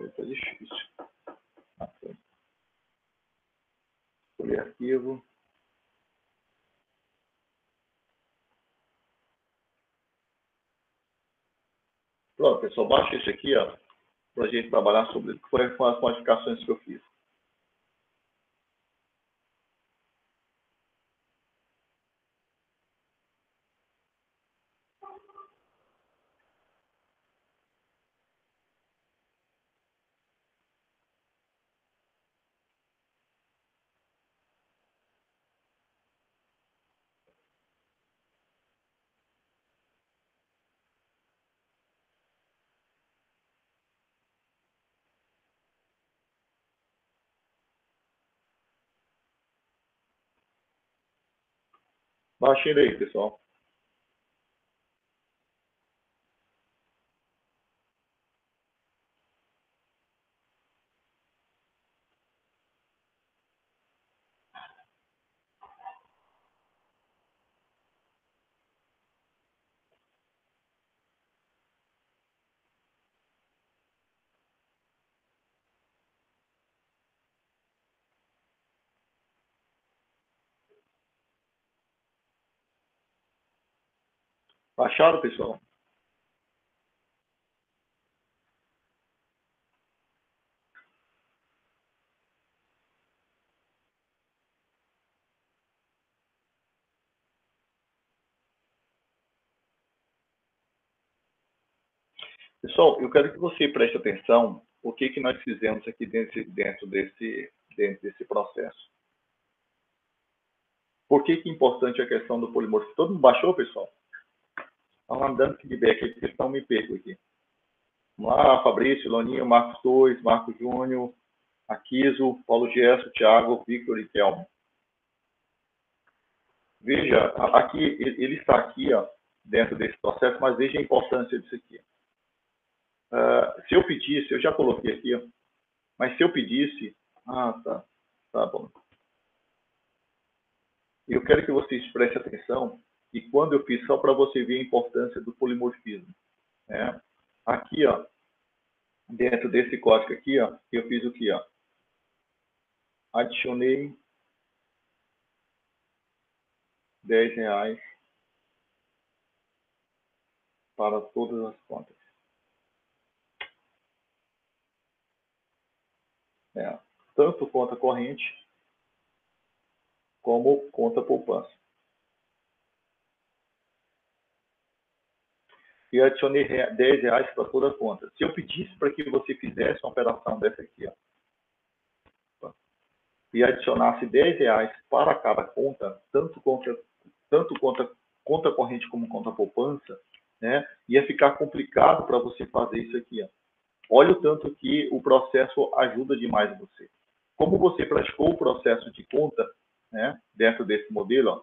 Está difícil. Escolher arquivo. Pronto, pessoal, baixa esse aqui, ó, para a gente trabalhar sobre o que foram as modificações que eu fiz. Baixem ele aí, pessoal. Baixaram, pessoal? Pessoal, eu quero que você preste atenção o que nós fizemos aqui dentro desse processo. Por que é importante a questão do polimorfismo? Todo mundo baixou, pessoal? Estão dando feedback aqui, porque estão me pego aqui. Vamos lá, Fabrício, Loninho, Marcos 2, Marcos Júnior, Aquiso, Paulo Gesso, Thiago, Victor e Kelmo. Veja, aqui, ele está aqui, ó, dentro desse processo, mas veja a importância disso aqui. Se eu pedisse, eu já coloquei aqui, ó, mas se eu pedisse... tá bom. Eu quero que vocês prestem atenção, e quando eu fiz, só para você ver a importância do polimorfismo. Né? Aqui, ó, dentro desse código aqui, ó, eu fiz o que? Adicionei R$10 para todas as contas. Tanto conta corrente como conta poupança. E eu adicionei R$10 para toda a conta. Se eu pedisse para que você fizesse uma operação dessa aqui, ó, e adicionasse R$10 para cada conta, tanto conta corrente como conta poupança, né, ia ficar complicado para você fazer isso aqui. Ó. Olha o tanto que o processo ajuda demais você. Como você praticou o processo de conta, né, dentro desse modelo, ó,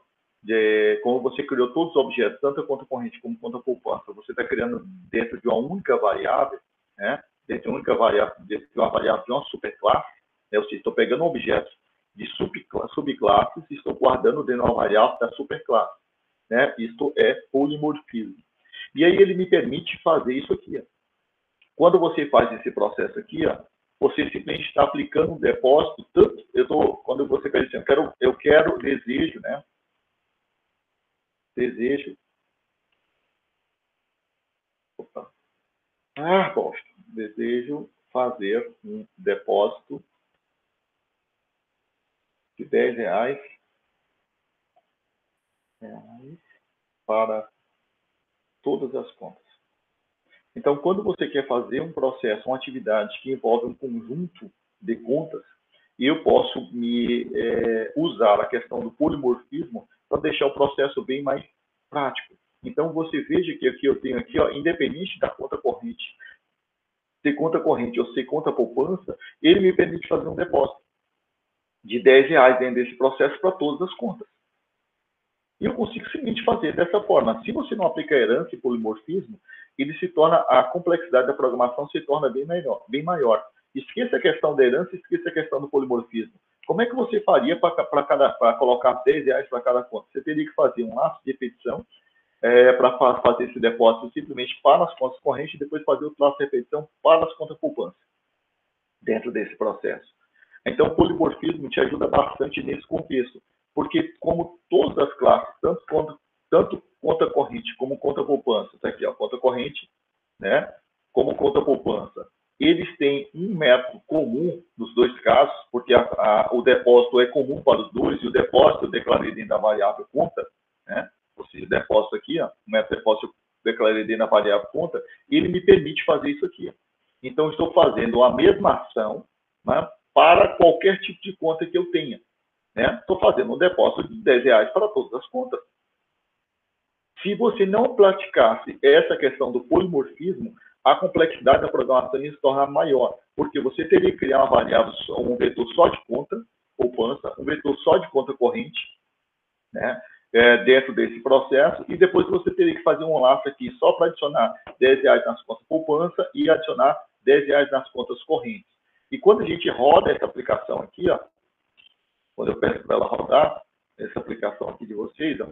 como você criou todos os objetos, tanto a conta corrente como a conta poupança, você está criando dentro de uma única variável, né, dentro de uma única variável, dentro de uma variável de uma superclasse, né, ou seja, estou pegando objetos de subclasses e estou guardando dentro de uma variável da superclasse. Né, isto é polimorfismo. E aí ele me permite fazer isso aqui. Ó. Quando você faz esse processo aqui, ó, você simplesmente está aplicando um depósito, tanto, quando você pede assim, desejo, né? Desejo fazer um depósito de R$10 para todas as contas. Então, quando você quer fazer um processo, uma atividade que envolve um conjunto de contas, eu posso usar a questão do polimorfismo para deixar o processo bem mais prático. Então, você veja que aqui eu tenho aqui, ó, independente da conta corrente, ser conta corrente ou ser conta poupança, ele me permite fazer um depósito de R$10 dentro desse processo para todas as contas. E eu consigo simplesmente fazer dessa forma. Se você não aplica herança e polimorfismo, a complexidade da programação se torna bem maior. Esqueça a questão da herança, esqueça a questão do polimorfismo. Como é que você faria para colocar R$10 para cada conta? Você teria que fazer um laço de repetição para fazer esse depósito simplesmente para as contas correntes e depois fazer o laço de repetição para as contas poupança dentro desse processo. Então, o polimorfismo te ajuda bastante nesse contexto, porque como todas as classes, tanto conta corrente como conta poupança, tá aqui, ó, conta corrente, né, como conta poupança, eles têm um método comum nos dois casos, porque o depósito é comum para os dois, e o depósito eu declarei dentro da variável conta, né, ou seja, o depósito aqui, ó, o método depósito eu declarei dentro da variável conta, ele me permite fazer isso aqui. Então, estou fazendo a mesma ação, né, para qualquer tipo de conta que eu tenha. Estou fazendo um depósito de R$10 para todas as contas. Se você não praticasse essa questão do polimorfismo, a complexidade da programação ia se tornar maior, porque você teria que criar uma variável, um vetor só de conta poupança, um vetor só de conta corrente, né, dentro desse processo, e depois você teria que fazer um laço aqui só para adicionar R$10 nas contas poupança e adicionar R$10 nas contas correntes. E quando a gente roda essa aplicação aqui, ó, quando eu peço para ela rodar essa aplicação aqui de vocês, ó,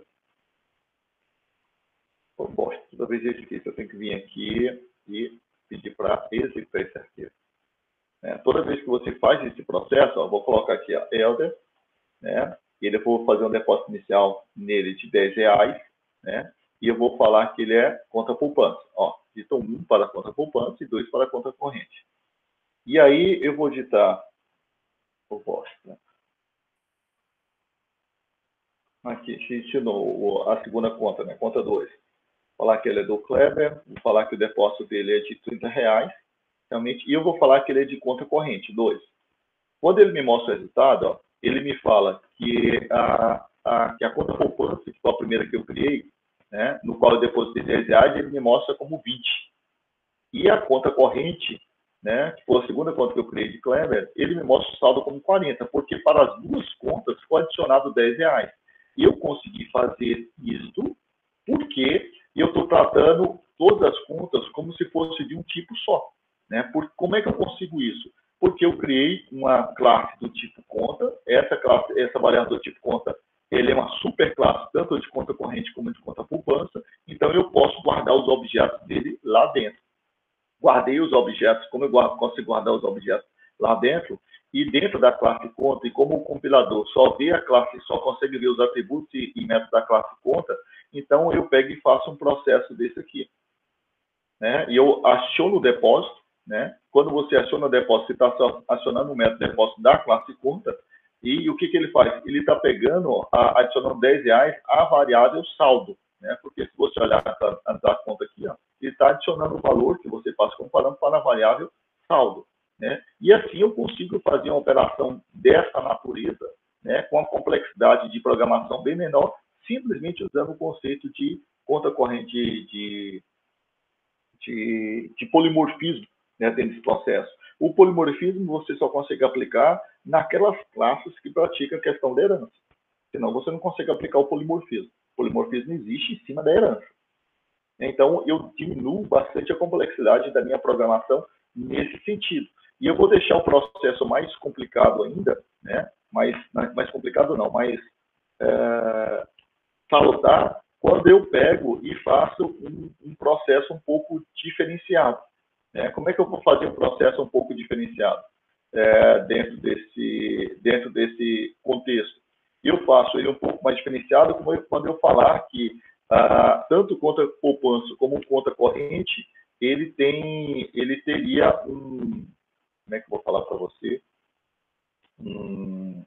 eu gosto, toda vez é difícil, eu tenho que vir aqui e pedir para executar esse arquivo. Toda vez que você faz esse processo, ó, vou colocar aqui a Elder, né, e depois vou fazer um depósito inicial nele de R$10, né, e eu vou falar que ele é conta poupança. Ó, digito 1 para a conta poupança e 2 para a conta corrente. E aí eu vou digitar, eu gosto, né? Aqui, ensinou a segunda conta, né? Conta 2. Falar que ele é do Kleber, vou falar que o depósito dele é de R$30, realmente, e eu vou falar que ele é de conta corrente, 2. Quando ele me mostra o resultado, ó, ele me fala que a conta poupança, que foi a primeira que eu criei, né, no qual eu depositei R$10, ele me mostra como 20. E a conta corrente, né, que foi a segunda conta que eu criei de Kleber, ele me mostra o saldo como 40, porque para as duas contas foi adicionado R$10. E eu consegui fazer isto porque eu estou tratando todas as contas como se fosse de um tipo só. Né? Como é que eu consigo isso? Porque eu criei uma classe do tipo conta, essa variável do tipo conta, ele é uma superclasse, tanto de conta corrente como de conta poupança, então eu posso guardar os objetos dele lá dentro. Guardei os objetos, como eu consigo guardar os objetos lá dentro, e dentro da classe conta, e como o compilador só vê a classe, só consegue ver os atributos e métodos da classe conta, então eu pego e faço um processo desse aqui. né? E eu aciono o depósito, né? Quando você aciona o depósito, você está acionando o método de depósito da classe conta, e o que ele faz? Ele está pegando, adicionando R$10 à variável saldo, né? Porque se você olhar a conta aqui, ó, ele está adicionando o valor que você passa comparando para a variável saldo, né? E assim eu consigo fazer uma operação dessa natureza, né? Com a complexidade de programação bem menor, simplesmente usando o conceito de conta corrente de polimorfismo, né, dentro desse processo. O polimorfismo você só consegue aplicar naquelas classes que praticam a questão da herança. Senão você não consegue aplicar o polimorfismo. O polimorfismo existe em cima da herança. Então, eu diminuo bastante a complexidade da minha programação nesse sentido. E eu vou deixar o processo mais complicado ainda, né? Mais complicado não, mais salutar, quando eu pego e faço um processo um pouco diferenciado. Né? Como é que eu vou fazer um processo um pouco diferenciado dentro desse contexto? Eu faço ele um pouco mais diferenciado quando eu falar que tanto conta poupança como conta corrente, ele teria como é que eu vou falar para você? Um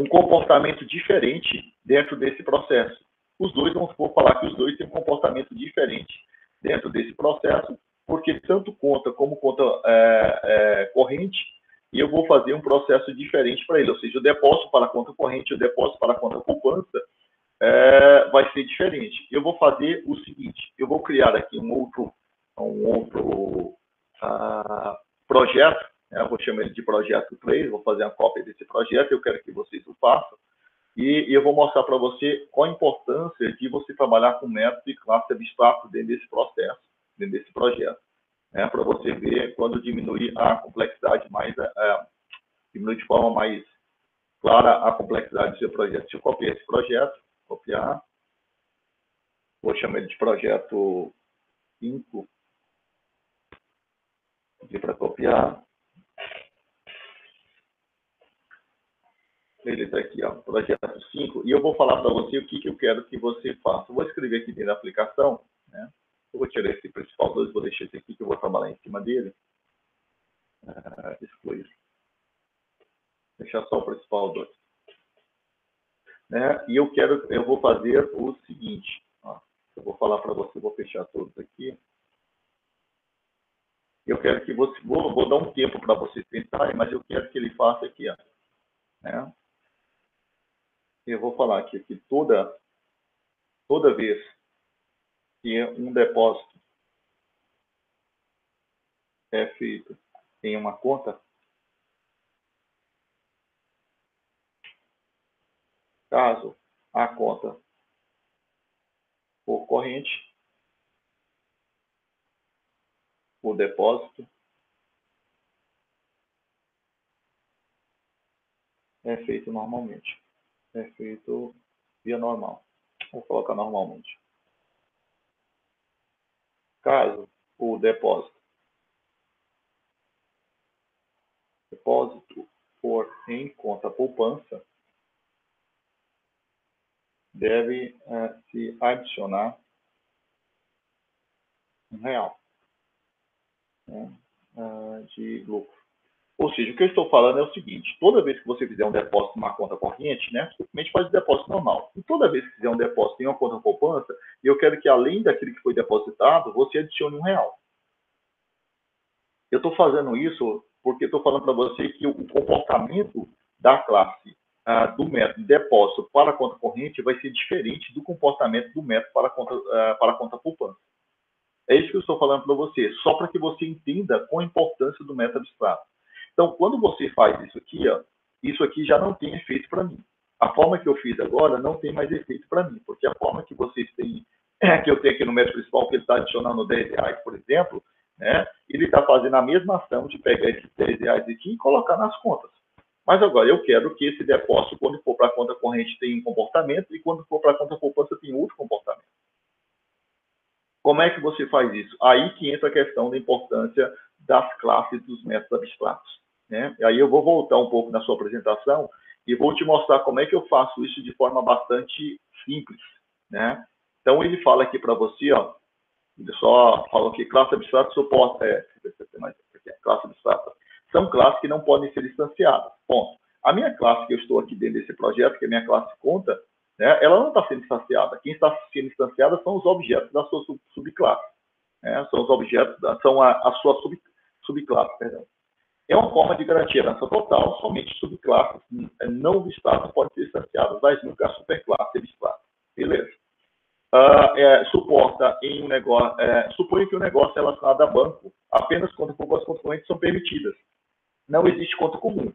comportamento diferente dentro desse processo. Os dois, não vou falar que os dois têm um comportamento diferente dentro desse processo, porque tanto conta como conta corrente, e eu vou fazer um processo diferente para ele, ou seja, o depósito para a conta corrente e o depósito para a conta poupança vai ser diferente. Eu vou fazer o seguinte, eu vou criar aqui um outro projeto, eu vou chamar ele de projeto 3, vou fazer uma cópia desse projeto, eu quero que vocês o façam, e eu vou mostrar para você qual a importância de você trabalhar com método e classe abstrato dentro desse processo, dentro desse projeto, né, para você ver quando diminuir a complexidade diminuir de forma mais clara a complexidade do seu projeto. Deixa eu copiar esse projeto, copiar, vou chamar ele de projeto 5, pedir para copiar. Ele está aqui, ó, projeto 5, e eu vou falar para você o que eu quero que você faça. Eu vou escrever aqui dentro da aplicação, né? Eu vou tirar esse principal 2, vou deixar esse aqui que eu vou trabalhar em cima dele. Excluir. Deixar só o principal 2. Né? E eu vou fazer o seguinte, ó, eu vou falar para você, vou fechar todos aqui. Eu quero que você, vou dar um tempo para vocês pensarem, mas eu quero que ele faça aqui, ó, né? Eu vou falar aqui que toda vez que um depósito é feito em uma conta, caso a conta for corrente, o depósito é feito normalmente. É feito via normal. Vou colocar normalmente. Caso o depósito for em conta poupança, deve se adicionar R$1, né, de lucro. Ou seja, o que eu estou falando é o seguinte, toda vez que você fizer um depósito numa conta corrente, né, simplesmente faz o depósito normal. E toda vez que fizer um depósito em uma conta poupança, eu quero que além daquilo que foi depositado, você adicione R$1. Eu estou fazendo isso porque estou falando para você que o comportamento da classe do método de depósito para a conta corrente vai ser diferente do comportamento do método para a conta poupança. É isso que eu estou falando para você, só para que você entenda qual a importância do método abstrato. Então, quando você faz isso aqui já não tem efeito para mim. A forma que eu fiz agora não tem mais efeito para mim, porque a forma que vocês têm, que eu tenho aqui no método principal, que ele está adicionando R$10, por exemplo, né, ele está fazendo a mesma ação de pegar esses R$10 aqui e colocar nas contas. Mas agora eu quero que esse depósito, quando for para a conta corrente, tenha um comportamento e quando for para a conta poupança, tenha outro comportamento. Como é que você faz isso? Aí que entra a questão da importância das classes dos métodos abstratos, né? E aí eu vou voltar um pouco na sua apresentação e vou te mostrar como é que eu faço isso de forma bastante simples, né? Então ele fala aqui para você, ó, Ele só falou que classe abstrata suporta, classe abstrata. São classes que não podem ser instanciadas. Ponto. A minha classe que eu estou aqui dentro desse projeto, que é a minha classe conta, né, ela não está sendo instanciada. Quem está sendo instanciada são os objetos da sua subclasse. Né? São os objetos, são a sua subclasse, perdão. É uma forma de garantir herança total, somente subclasses não abstratas podem ser instanciadas, mas nunca a superclasse abstrata. Beleza. Suporta em um negócio, suponha que o negócio é relacionado a banco, apenas quando poucas contas correntes são permitidas. Não existe conta comum.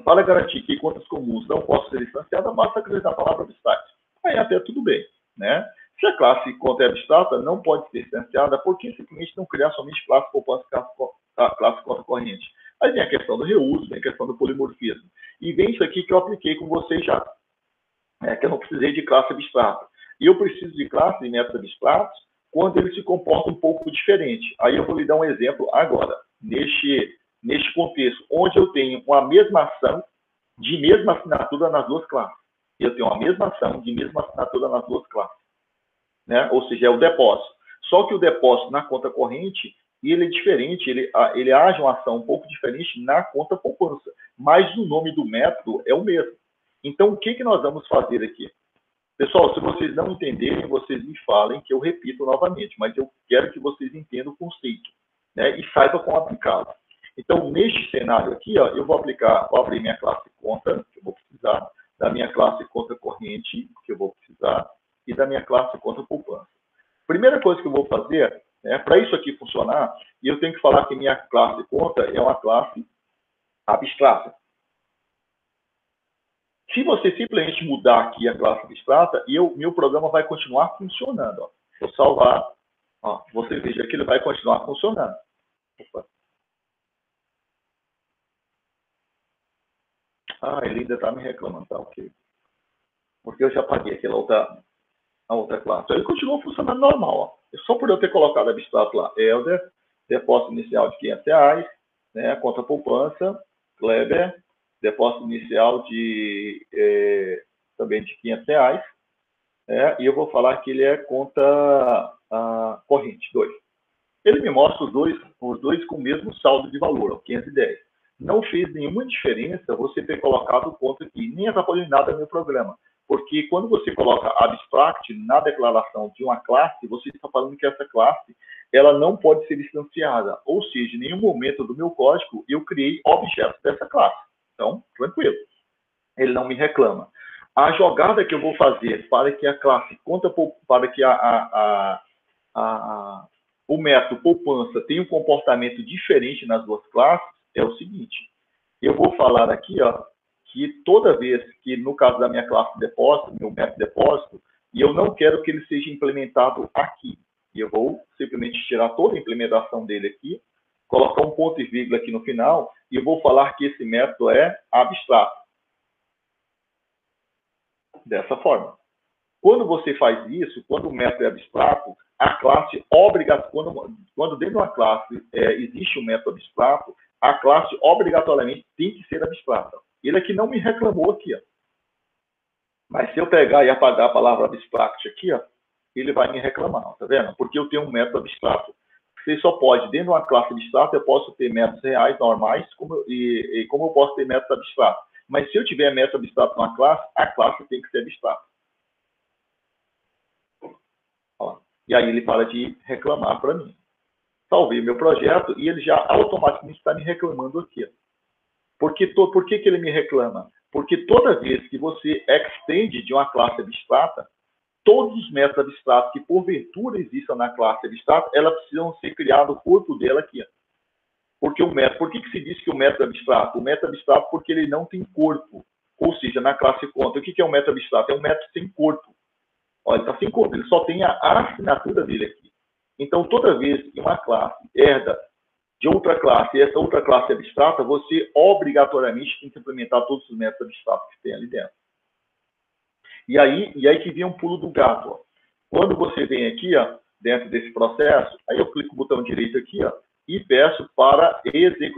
Para garantir que contas comuns não possam ser instanciadas, basta acrescentar a palavra abstrata. Aí até tudo bem. Né? Se a classe conta é abstrata, não pode ser instanciada, por que simplesmente não criar somente classe poupança classe conta corrente? Aí vem a questão do reuso, vem a questão do polimorfismo. E vem isso aqui que eu apliquei com vocês já. Que eu não precisei de classe abstrata. E eu preciso de classe e métodos abstratos quando eles se comportam um pouco diferente. Aí eu vou lhe dar um exemplo agora, neste contexto, onde eu tenho uma mesma ação de mesma assinatura nas duas classes. Eu tenho a mesma ação de mesma assinatura nas duas classes. Né? Ou seja, é o depósito. Só que o depósito na conta corrente, ele é diferente, ele age uma ação um pouco diferente na conta poupança. Mas o nome do método é o mesmo. Então, o que nós vamos fazer aqui? Pessoal, se vocês não entenderem, vocês me falem que eu repito novamente, mas eu quero que vocês entendam o conceito, né? E saibam como aplicá-lo. Então, neste cenário aqui, ó, eu vou abrir minha classe conta, que eu vou precisar, da minha classe conta corrente, que eu vou precisar, e da minha classe conta poupança. Primeira coisa que eu vou fazer, né, para isso aqui funcionar, eu tenho que falar que minha classe conta é uma classe abstrata. Se você simplesmente mudar aqui a classe abstrata, meu programa vai continuar funcionando. Ó. Se eu salvar, ó, você veja que ele vai continuar funcionando. Opa. Ele ainda está me reclamando, tá ok. Porque eu já paguei aquela outra classe. Ele continua funcionando normal. Ó. Só por eu ter colocado abstrato lá, Elder, depósito inicial de R$500, né, conta poupança, Kleber, depósito inicial também de R$500, e eu vou falar que ele é conta corrente, 2. Ele me mostra os dois com o mesmo saldo de valor, ó, 510. Não fez nenhuma diferença você ter colocado o ponto aqui, nem atrapalhou em nada no meu programa. Porque quando você coloca abstract na declaração de uma classe, você está falando que essa classe ela não pode ser instanciada. Ou seja, em nenhum momento do meu código eu criei objetos dessa classe. Então, tranquilo. Ele não me reclama. A jogada que eu vou fazer para que a classe para que o método poupança tenha um comportamento diferente nas duas classes é o seguinte. Eu vou falar aqui, ó, que toda vez que, no caso da minha classe depósito, meu método depósito, e eu não quero que ele seja implementado aqui. E eu vou simplesmente tirar toda a implementação dele aqui, colocar um ponto e vírgula aqui no final, e eu vou falar que esse método é abstrato. Dessa forma. Quando você faz isso, quando o método é abstrato, a classe quando dentro de uma classe existe um método abstrato, a classe obrigatoriamente tem que ser abstrata. Ele aqui não me reclamou aqui, ó. Mas se eu pegar e apagar a palavra abstract aqui, ó, ele vai me reclamar, tá vendo? Porque eu tenho um método abstrato. Você só pode, dentro de uma classe abstrata, eu posso ter métodos reais, normais, como eu posso ter métodos abstratos. Mas se eu tiver método abstrato numa classe, a classe tem que ser abstrata. Ó, e aí ele para de reclamar para mim. Salvei o meu projeto e ele já automaticamente está me reclamando aqui. Ó. Por que ele me reclama? Porque toda vez que você extende de uma classe abstrata, todos os métodos abstratos que porventura existam na classe abstrata, elas precisam ser criados o corpo dela aqui. Ó. Porque por que se diz que o método é abstrato? O método é abstrato porque ele não tem corpo. Ou seja, na classe conta, o que é um método abstrato? É um método sem corpo. Olha, ele está sem corpo, ele só tem a assinatura dele aqui. Então, toda vez que uma classe herda de outra classe e essa outra classe é abstrata, você obrigatoriamente tem que implementar todos os métodos abstratos que tem ali dentro. E aí que vem um pulo do gato. Ó. Quando você vem aqui, ó, dentro desse processo, aí eu clico no botão direito aqui, ó, e peço para inserir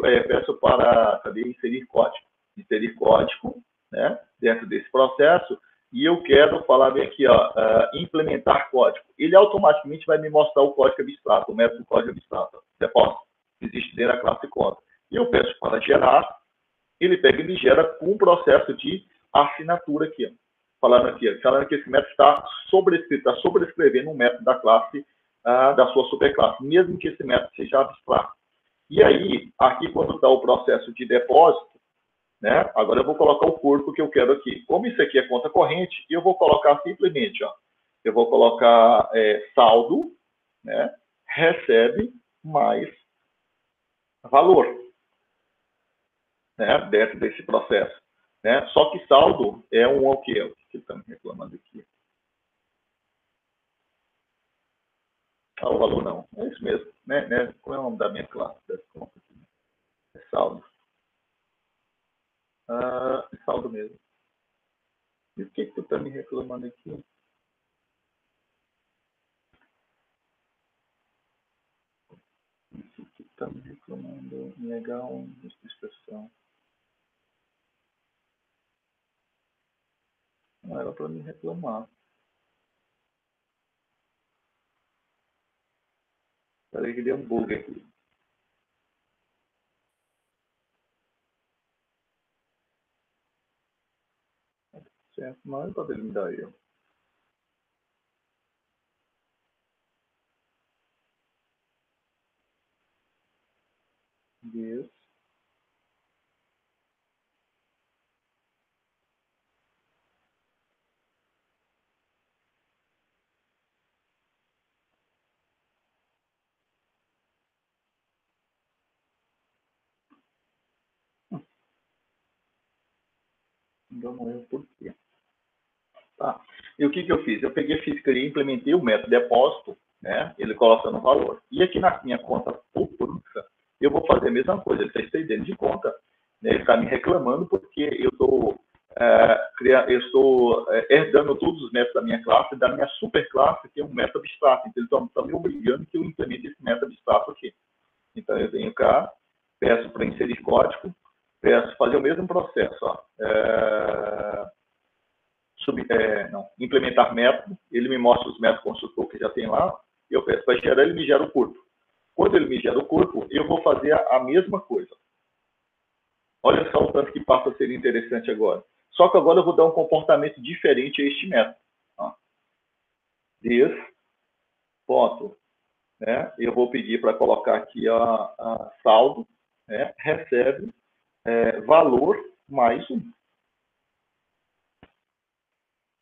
código. Inserir código, né, dentro desse processo, e eu quero falar bem aqui, ó, implementar código. Ele automaticamente vai me mostrar o código abstrato, o método código abstrato. Depósito. Existe dentro da classe conta. E eu peço para gerar, ele pega e me gera com um processo de assinatura aqui. Ó. Falando que esse método está sobrescrito, está sobrescrevendo um método da classe, da sua superclasse, mesmo que esse método seja abstrato. E aí, aqui quando está o processo de depósito, né? Agora eu vou colocar o corpo que eu quero aqui. Como isso aqui é conta corrente, eu vou colocar simplesmente, ó, eu vou colocar saldo, né? Recebe mais valor, né? Dentro desse processo. Né? Só que saldo é um o quê? O que está me reclamando aqui? O valor não. É isso mesmo. Né? Qual é o nome da minha classe? É saldo. É saldo mesmo. E o que tu está me reclamando aqui? Isso que está me reclamando. Legal, expressão. Não era para me reclamar. Peraí que deu um bug aqui. Certo, mas para ele me dar erro. Yes. Não erro por quê? Tá. E o que eu fiz? Eu peguei, e implementei o método depósito, né? Ele colocando o valor. E aqui na minha conta poupança, eu vou fazer a mesma coisa. Ele está estendendo de conta, né? Ele está me reclamando porque eu estou herdando todos os métodos da minha classe, da minha superclasse, que é um método abstrato. Então, ele está me obrigando que eu implemente esse método abstrato aqui. Então, eu venho cá, peço para inserir código, peço fazer o mesmo processo. Ó. Implementar método, ele me mostra os métodos construtor que já tem lá, eu peço para gerar, ele me gera o corpo. Quando ele me gera o corpo, eu vou fazer a mesma coisa. Olha só o tanto que passa a ser interessante agora. Só que agora eu vou dar um comportamento diferente a este método. This, ponto. Né? Eu vou pedir para colocar aqui a saldo, né? Recebe valor mais um.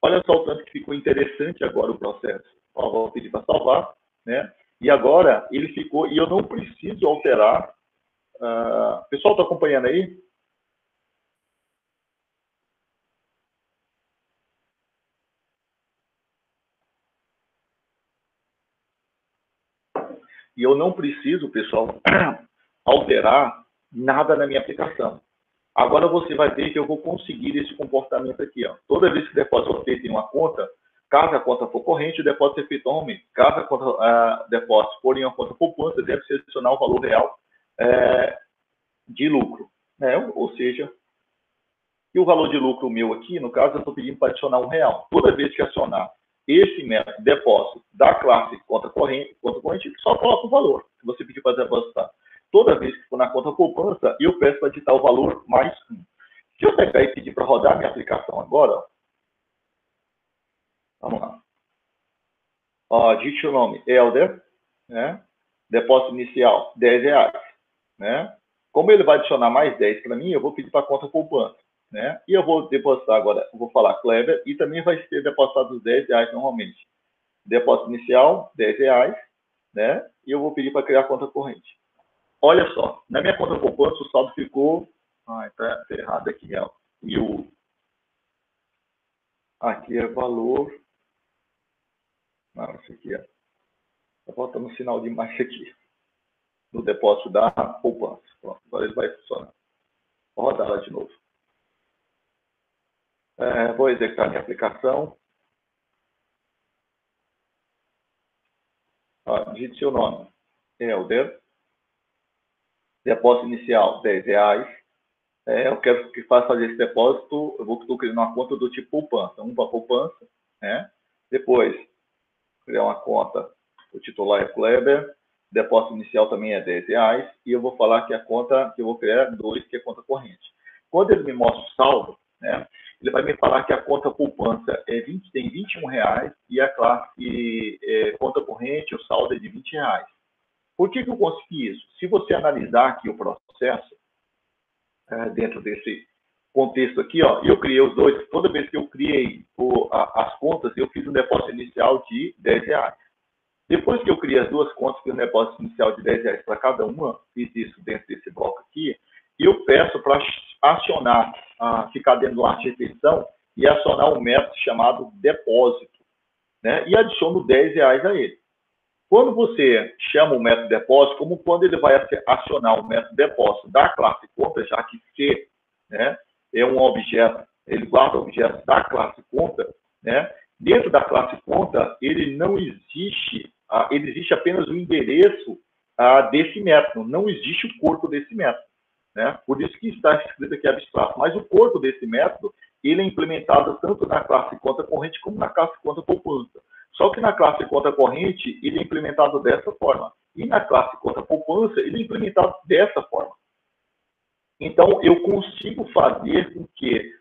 Olha só o tanto que ficou interessante agora o processo. Ó, vou pedir para salvar, né? E agora ele ficou, e eu não preciso alterar. Pessoal, está acompanhando aí? E eu não preciso, pessoal, alterar nada na minha aplicação. Agora você vai ver que eu vou conseguir esse comportamento aqui. Ó. Toda vez que o depósito for feito em uma conta, caso a conta for corrente, o depósito é feito normalmente. Caso a depósito for em uma conta poupança, deve selecionar o valor real de lucro. Né? Ou seja, e o valor de lucro meu aqui, no caso, eu estou pedindo para adicionar R$1. Toda vez que acionar esse método depósito da classe conta corrente, só coloca o valor, se você pedir para depositar. Toda vez que for na conta poupança, eu peço para digitar o valor mais 1. Se eu pegar e pedir para rodar minha aplicação agora, vamos lá. Digite o nome Elder, né? Depósito inicial R$10. Né? Como ele vai adicionar mais 10 para mim, eu vou pedir para a conta poupança. Né? E eu vou depositar agora, eu vou falar Kleber, e também vai ser depositado os R$10 normalmente. Depósito inicial, R$10, né? E eu vou pedir para criar a conta corrente. Olha só, na minha conta poupança o saldo ficou... tá errado aqui, ó. E aqui é valor... Não, isso aqui é... Tá faltando um sinal demais aqui. No depósito da poupança. Pronto, agora ele vai funcionar. Vou rodar lá de novo. Vou executar minha aplicação. Digite seu nome. Elder. Depósito inicial, R$10. eu quero que faça fazer esse depósito, estou criando uma conta do tipo poupança, um para poupança, né? Depois, criar uma conta, o titular é Kleber, depósito inicial também é R$10, e eu vou falar que a conta que eu vou criar é 2, que é conta corrente. Quando ele me mostra o saldo, né, ele vai me falar que a conta poupança tem R$21 e a classe conta corrente, o saldo é de R$20. Por que eu consegui isso? Se você analisar aqui o processo, dentro desse contexto aqui, ó, eu criei os dois, toda vez que eu criei as contas, eu fiz um depósito inicial de R$10. Depois que eu criei as duas contas, fiz um depósito inicial de R$10 para cada uma, fiz isso dentro desse bloco aqui, e eu peço para acionar, ficar dentro do arte de repetição e acionar um método chamado depósito, né? E adiciono R$10 a ele. Quando você chama o método depósito, como quando ele vai acionar o método depósito da classe conta, já que C, né, é um objeto, ele guarda objetos da classe conta, né? Dentro da classe conta, ele não existe, ele existe apenas o endereço desse método, não existe o corpo desse método, né? Por isso que está escrito aqui abstrato. Mas o corpo desse método, ele é implementado tanto na classe conta corrente como na classe conta poupança. Só que na classe conta corrente, ele é implementado dessa forma. E na classe conta poupança, ele é implementado dessa forma. Então, eu consigo fazer com que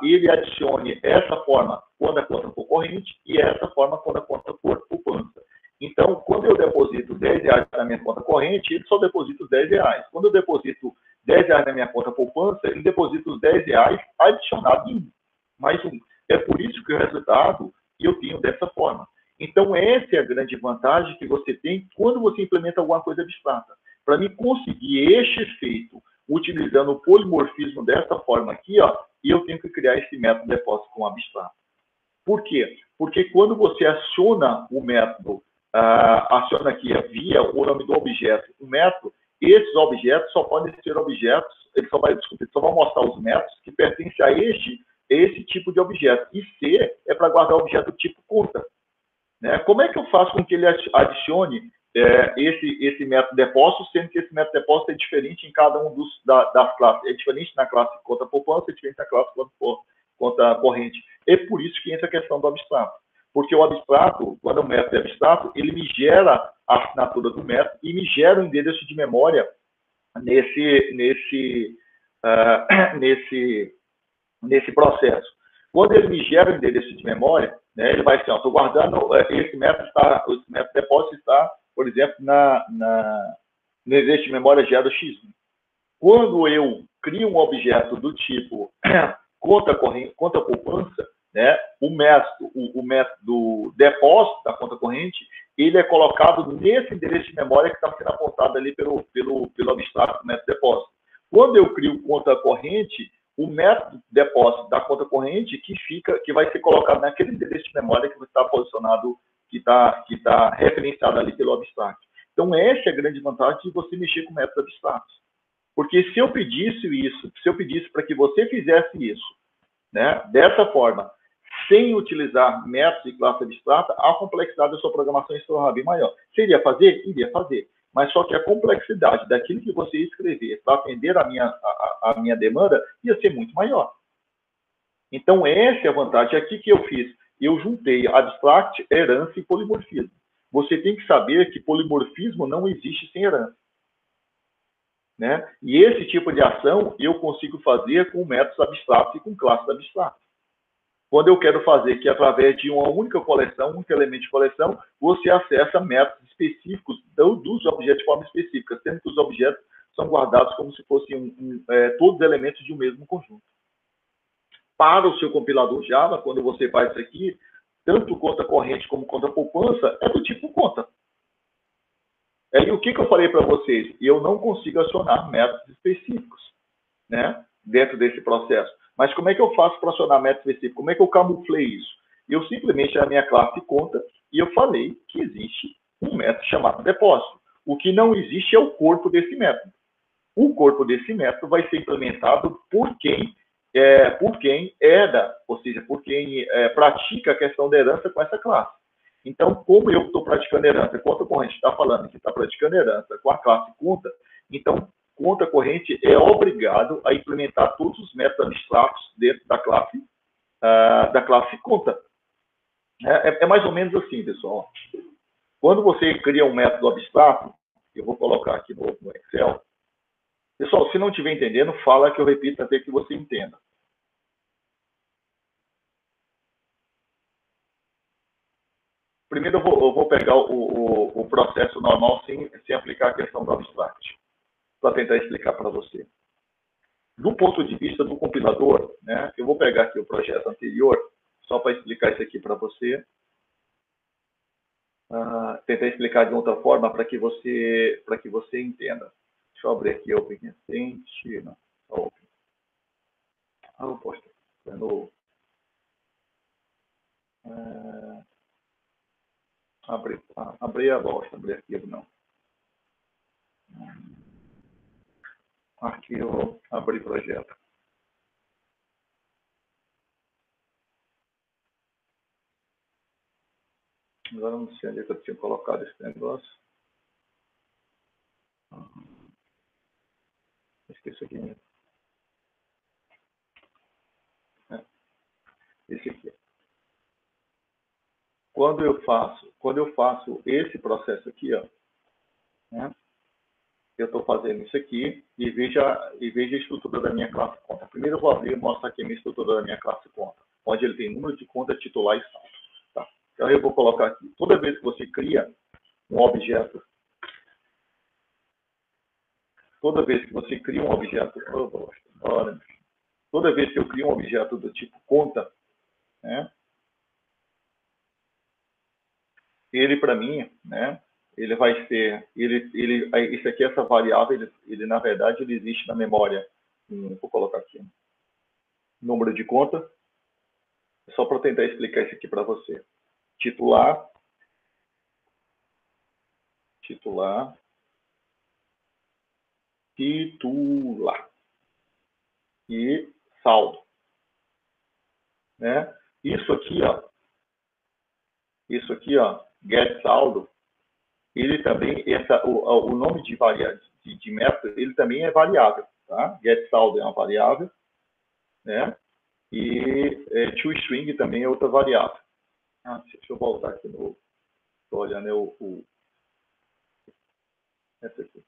ele adicione essa forma quando a conta for corrente e essa forma quando a conta for poupança. Então, quando eu deposito R$10 na minha conta corrente, ele só deposita os R$10. Quando eu deposito R$10 na minha conta poupança, ele deposita os R$10 adicionado em mais um. É por isso que o resultado eu tenho dessa forma. Então, essa é a grande vantagem que você tem quando você implementa alguma coisa abstrata. Para mim conseguir este efeito utilizando o polimorfismo dessa forma aqui, ó, e eu tenho que criar esse método de depósito com abstrato. Por quê? Porque quando você aciona o método, aciona aqui via o nome do objeto, o método, esses objetos só podem ser objetos, ele só vai mostrar os métodos que pertencem a esse tipo de objeto. E C é para guardar o objeto tipo conta. Né? Como é que eu faço com que ele adicione esse método depósito, sendo que esse método depósito é diferente em cada um das classes? É diferente na classe conta poupança, é diferente na classe conta corrente. É por isso que entra a questão do abstrato. Porque o abstrato, quando o método é abstrato, ele me gera a assinatura do método e me gera um endereço de memória nesse processo. Quando ele me gera o endereço de memória, né, ele vai assim, estou guardando, esse método depósito está, por exemplo, no endereço de memória gera X. Quando eu crio um objeto do tipo conta poupança, né, o método depósito da conta corrente, ele é colocado nesse endereço de memória que está sendo apontado ali pelo abstrato do método depósito. Quando eu crio conta corrente, o método depósito da conta corrente que vai ser colocado naquele endereço de memória que está posicionado, que está referenciado ali pelo abstrato. Então, essa é a grande vantagem de você mexer com métodos abstratos. Porque se eu pedisse para que você fizesse isso, né, dessa forma, sem utilizar métodos e classe abstrata, a complexidade da sua programação se tornaria bem maior. Seria fazer? Iria fazer. Mas só que a complexidade daquilo que você ia escrever para atender a minha demanda ia ser muito maior. Então, essa é a vantagem. Aqui que eu fiz, eu juntei abstract, herança e polimorfismo. Você tem que saber que polimorfismo não existe sem herança. Né? E esse tipo de ação eu consigo fazer com métodos abstratos e com classes abstratas. Quando eu quero fazer que através de uma única coleção, um único elemento de coleção, você acessa métodos específicos dos objetos de forma específica, sendo que os objetos são guardados como se fossem todos elementos de um mesmo conjunto. Para o seu compilador Java, quando você faz isso aqui, tanto conta corrente como conta poupança é do tipo conta. E o que eu falei para vocês? Eu não consigo acionar métodos específicos, né, dentro desse processo. Mas como é que eu faço para acionar método específico? Como é que eu camuflei isso? Eu simplesmente, na minha classe conta, e eu falei que existe um método chamado depósito. O que não existe é o corpo desse método. O corpo desse método vai ser implementado por quem herda, ou seja, por quem pratica a questão da herança com essa classe. Então, como eu estou praticando herança, conta corrente está falando que está praticando herança com a classe conta, então, conta corrente é obrigado a implementar todos os métodos abstratos dentro da classe conta. É mais ou menos assim, pessoal. Quando você cria um método abstrato, eu vou colocar aqui no Excel. Pessoal, se não estiver entendendo, fala que eu repito até que você entenda. Primeiro eu vou pegar o processo normal sem aplicar a questão do abstract, para tentar explicar para você. Do ponto de vista do compilador, né, eu vou pegar aqui o projeto anterior, só para explicar isso aqui para você. Tentar explicar de outra forma para que você entenda. Deixa eu abrir aqui Open Recente. Não, Open. Poxa, é novo. Abrir a bosta, abrir arquivo não. Arquivo, abrir projeto. Agora não sei onde é que eu tinha colocado esse negócio. Esqueci aqui mesmo. Esse aqui. Quando eu faço esse processo aqui, ó, né, eu estou fazendo isso aqui e veja a estrutura da minha classe conta. Primeiro eu vou abrir e mostrar aqui a minha estrutura da minha classe conta, onde ele tem número de conta, titular e saldo. Tá? Então eu vou colocar aqui, toda vez que você cria um objeto, toda vez que eu crio um objeto do tipo conta, né, ele para mim, né, ele vai ser, isso aqui, essa variável, ele na verdade, ele existe na memória. Vou colocar aqui, número de conta, só para tentar explicar isso aqui para você. Titular e saldo, né? Isso aqui, get saldo, ele também, o nome de variável, de método, ele também é variável, tá? Get saldo é uma variável, né? E toString também é outra variável. Deixa eu voltar aqui no, estou olhando essa aqui.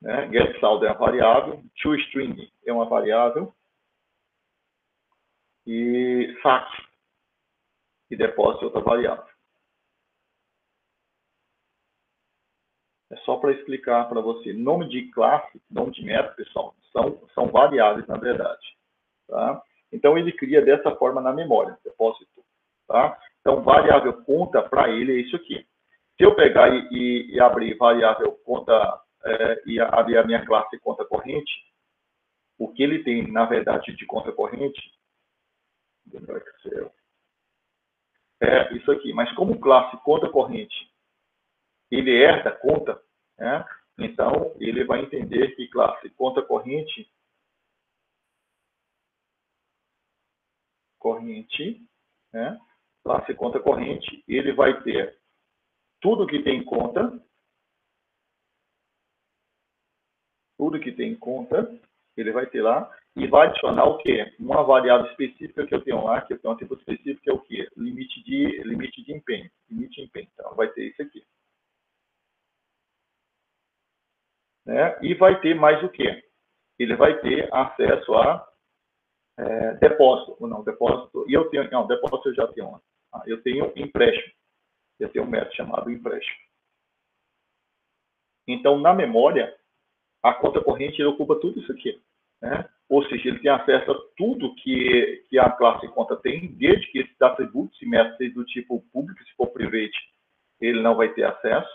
Né? Get saldo é uma variável, toString é uma variável, e saque e depósito é outra variável. É só para explicar para você. Nome de classe, nome de método, pessoal, são variáveis, na verdade. Tá? Então, ele cria dessa forma na memória, depósito. Tá? Então, variável conta, para ele, é isso aqui. Se eu pegar e abrir variável conta, e abrir a minha classe conta corrente, o que ele tem, na verdade, de conta corrente, é isso aqui. Mas como classe conta corrente, ele herda conta, né? Então, ele vai entender que classe conta corrente, né? Classe conta corrente, ele vai ter tudo que tem conta, ele vai ter lá, e vai adicionar o quê? Uma variável específica que eu tenho lá, que eu tenho um tipo específico, que é o quê? Limite de empenho. Então, vai ter isso aqui. Né? E vai ter mais o quê? Ele vai ter acesso a depósito. E eu tenho, depósito eu já tenho. Eu tenho empréstimo. Eu tenho um método chamado empréstimo. Então, na memória, a conta corrente ele ocupa tudo isso aqui. Né? Ou seja, ele tem acesso a tudo que a classe conta tem, desde que esses atributos e métodos do tipo público, se for private, ele não vai ter acesso,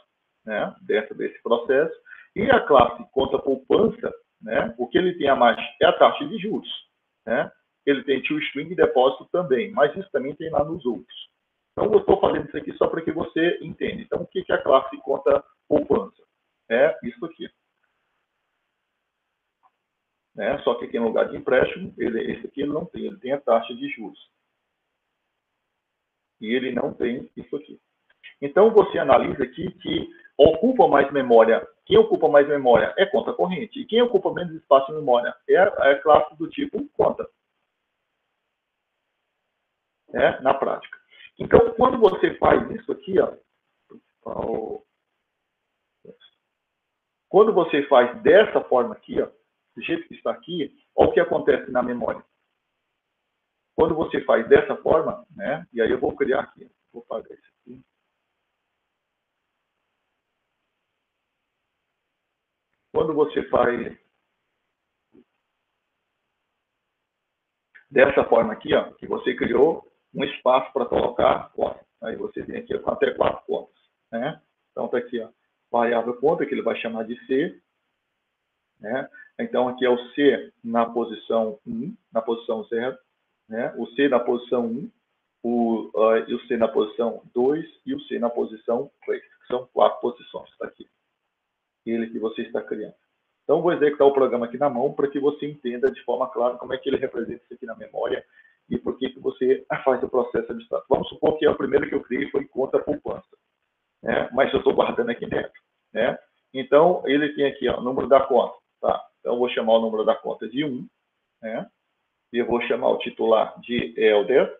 né, dentro desse processo. E a classe conta poupança, né, o que ele tem a mais é a taxa de juros. Né? Ele tem toString e depósito também, mas isso também tem lá nos outros. Então, eu estou fazendo isso aqui só para que você entenda. Então, o que é a classe conta poupança? É isso aqui. Né? Só que aqui no lugar de empréstimo, esse aqui ele não tem, ele tem a taxa de juros. E ele não tem isso aqui. Então, você analisa aqui que ocupa mais memória. Quem ocupa mais memória é conta corrente. E quem ocupa menos espaço em memória é a classe do tipo conta. Na prática. Então, quando você faz isso aqui, quando você faz dessa forma aqui, do jeito que está aqui, olha o que acontece na memória. Quando você faz dessa forma, e aí eu vou criar aqui, vou fazer isso aqui. Quando você faz dessa forma aqui, que você criou um espaço para colocar conta. Aí você vem aqui com até 4 contas. Então, está aqui, variável conta, que ele vai chamar de C. Então, aqui é o C na posição 1, na posição 0. O C na posição 1, o C na posição 2 e o C na posição 3. Que são 4 posições. Está aqui. Ele que você está criando. Então, vou executar o programa aqui na mão para que você entenda de forma clara como é que ele representa isso aqui na memória e por que você faz o processo abstrato. Vamos supor que a primeira que eu criei foi conta poupança, mas eu estou guardando aqui dentro. Então, ele tem aqui o número da conta. Tá? Então, eu vou chamar o número da conta de 1. E eu vou chamar o titular de Elder.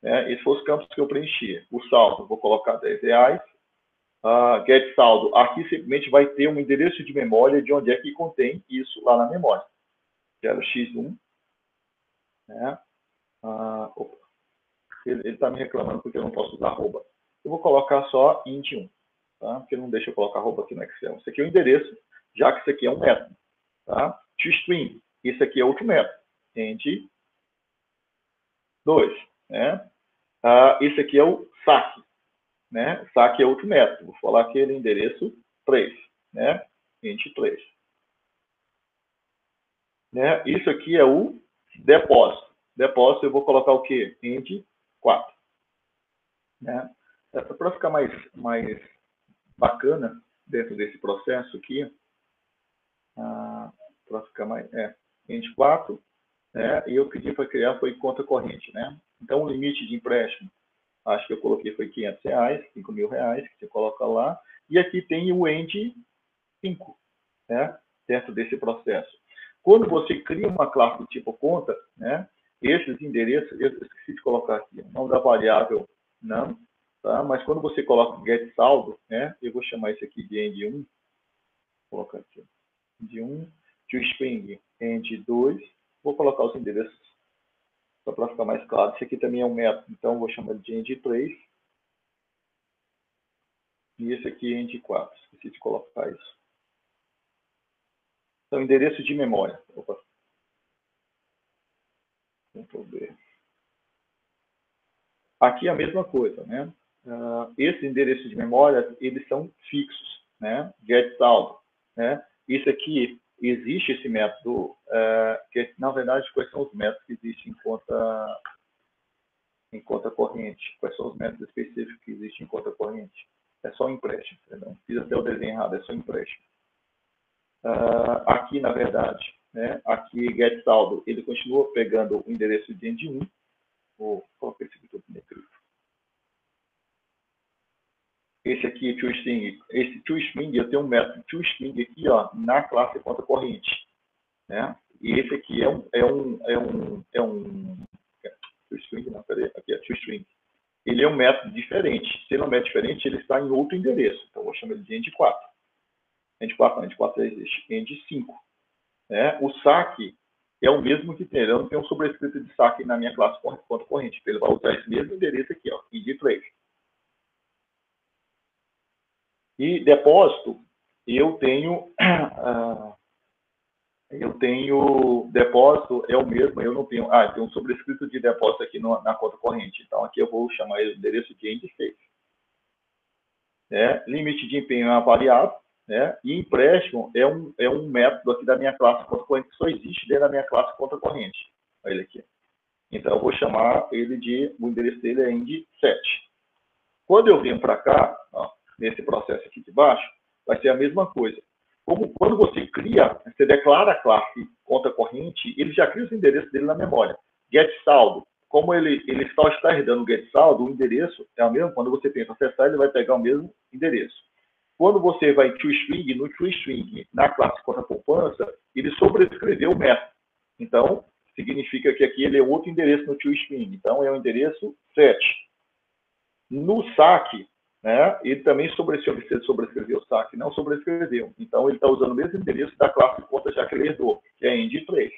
Esses foram os campos que eu preenchi. O saldo, vou colocar R$10. Get saldo, aqui simplesmente vai ter um endereço de memória de onde é que contém isso lá na memória. Quero x1. Ele está me reclamando porque eu não posso usar arroba. Eu vou colocar só int1, tá? Porque não deixa eu colocar arroba aqui no Excel. Isso aqui é o endereço, já que isso aqui é um método. Tá? ToString, isso aqui é outro método. Int2. Esse aqui é o saque. Saque é outro método. Vou falar que ele é endereço 3. Int3. Isso aqui é o depósito. Depósito eu vou colocar o quê? Int4. Para ficar mais bacana dentro desse processo aqui, para ficar mais... Int4. E eu pedi para criar foi conta corrente. Então, o limite de empréstimo, acho que eu coloquei foi R$500, R$5.000, que você coloca lá. E aqui tem o end 5, dentro desse processo. Quando você cria uma classe do tipo conta, esses endereços, eu esqueci de colocar aqui, o nome da variável não, tá? Mas quando você coloca get saldo, eu vou chamar isso aqui de end1, vou colocar aqui, end1, toString, end2, vou colocar os endereços só para ficar mais claro. Esse aqui também é um método, então eu vou chamar de end3. E esse aqui é end4. Esqueci de colocar isso. Então, endereço de memória. Opa. Ctrl B. Aqui é a mesma coisa, esses endereços de memória, eles são fixos, Get saldo, Isso aqui, existe esse método, que na verdade, quais são os métodos que existem em conta corrente? Quais são os métodos específicos que existem em conta corrente? É só empréstimo, não fiz até o desenho errado, é só empréstimo. Aqui, na verdade, aqui get saldo, ele continua pegando o endereço de end1. Vou colocar esse aqui todo negrito. Esse aqui, toString. Esse toString, eu tenho um método toString aqui, na classe conta corrente. E esse aqui toString, não, peraí, aqui é toString. Ele é um método diferente. Se ele é um método diferente, ele está em outro endereço. Então, eu vou chamar ele de end4. End4 não, end4 já existe. End5. O saque é o mesmo que tem. Eu não tenho um sobrescrito de saque na minha classe conta corrente. Ele vai usar esse mesmo endereço aqui, end3. E depósito, eu tenho depósito é o mesmo, eu não tenho, tem um sobrescrito de depósito aqui na conta corrente. Então, aqui eu vou chamar ele de endereço de end6. Limite de empenho é uma variável, e empréstimo é um método aqui da minha classe conta corrente que só existe dentro da minha classe conta corrente. Olha ele aqui. Então, eu vou chamar ele o endereço dele é end7. Quando eu venho para cá, nesse processo aqui de baixo, vai ser a mesma coisa. Quando você cria, você declara a classe conta corrente, ele já cria os endereços dele na memória. Get saldo, como ele só está herdando o getSaldo, o endereço é o mesmo. Quando você tenta acessar, ele vai pegar o mesmo endereço. Quando você vai em toString, no toString, na classe conta poupança, ele sobrescreveu o método. Então, significa que aqui ele é outro endereço no toString. Então, é o endereço 7. No saque, né, ele também sobrescreveu o saque, não sobrescreveu. Então, ele está usando o mesmo endereço da classe conta já que ele herdou, que é end3.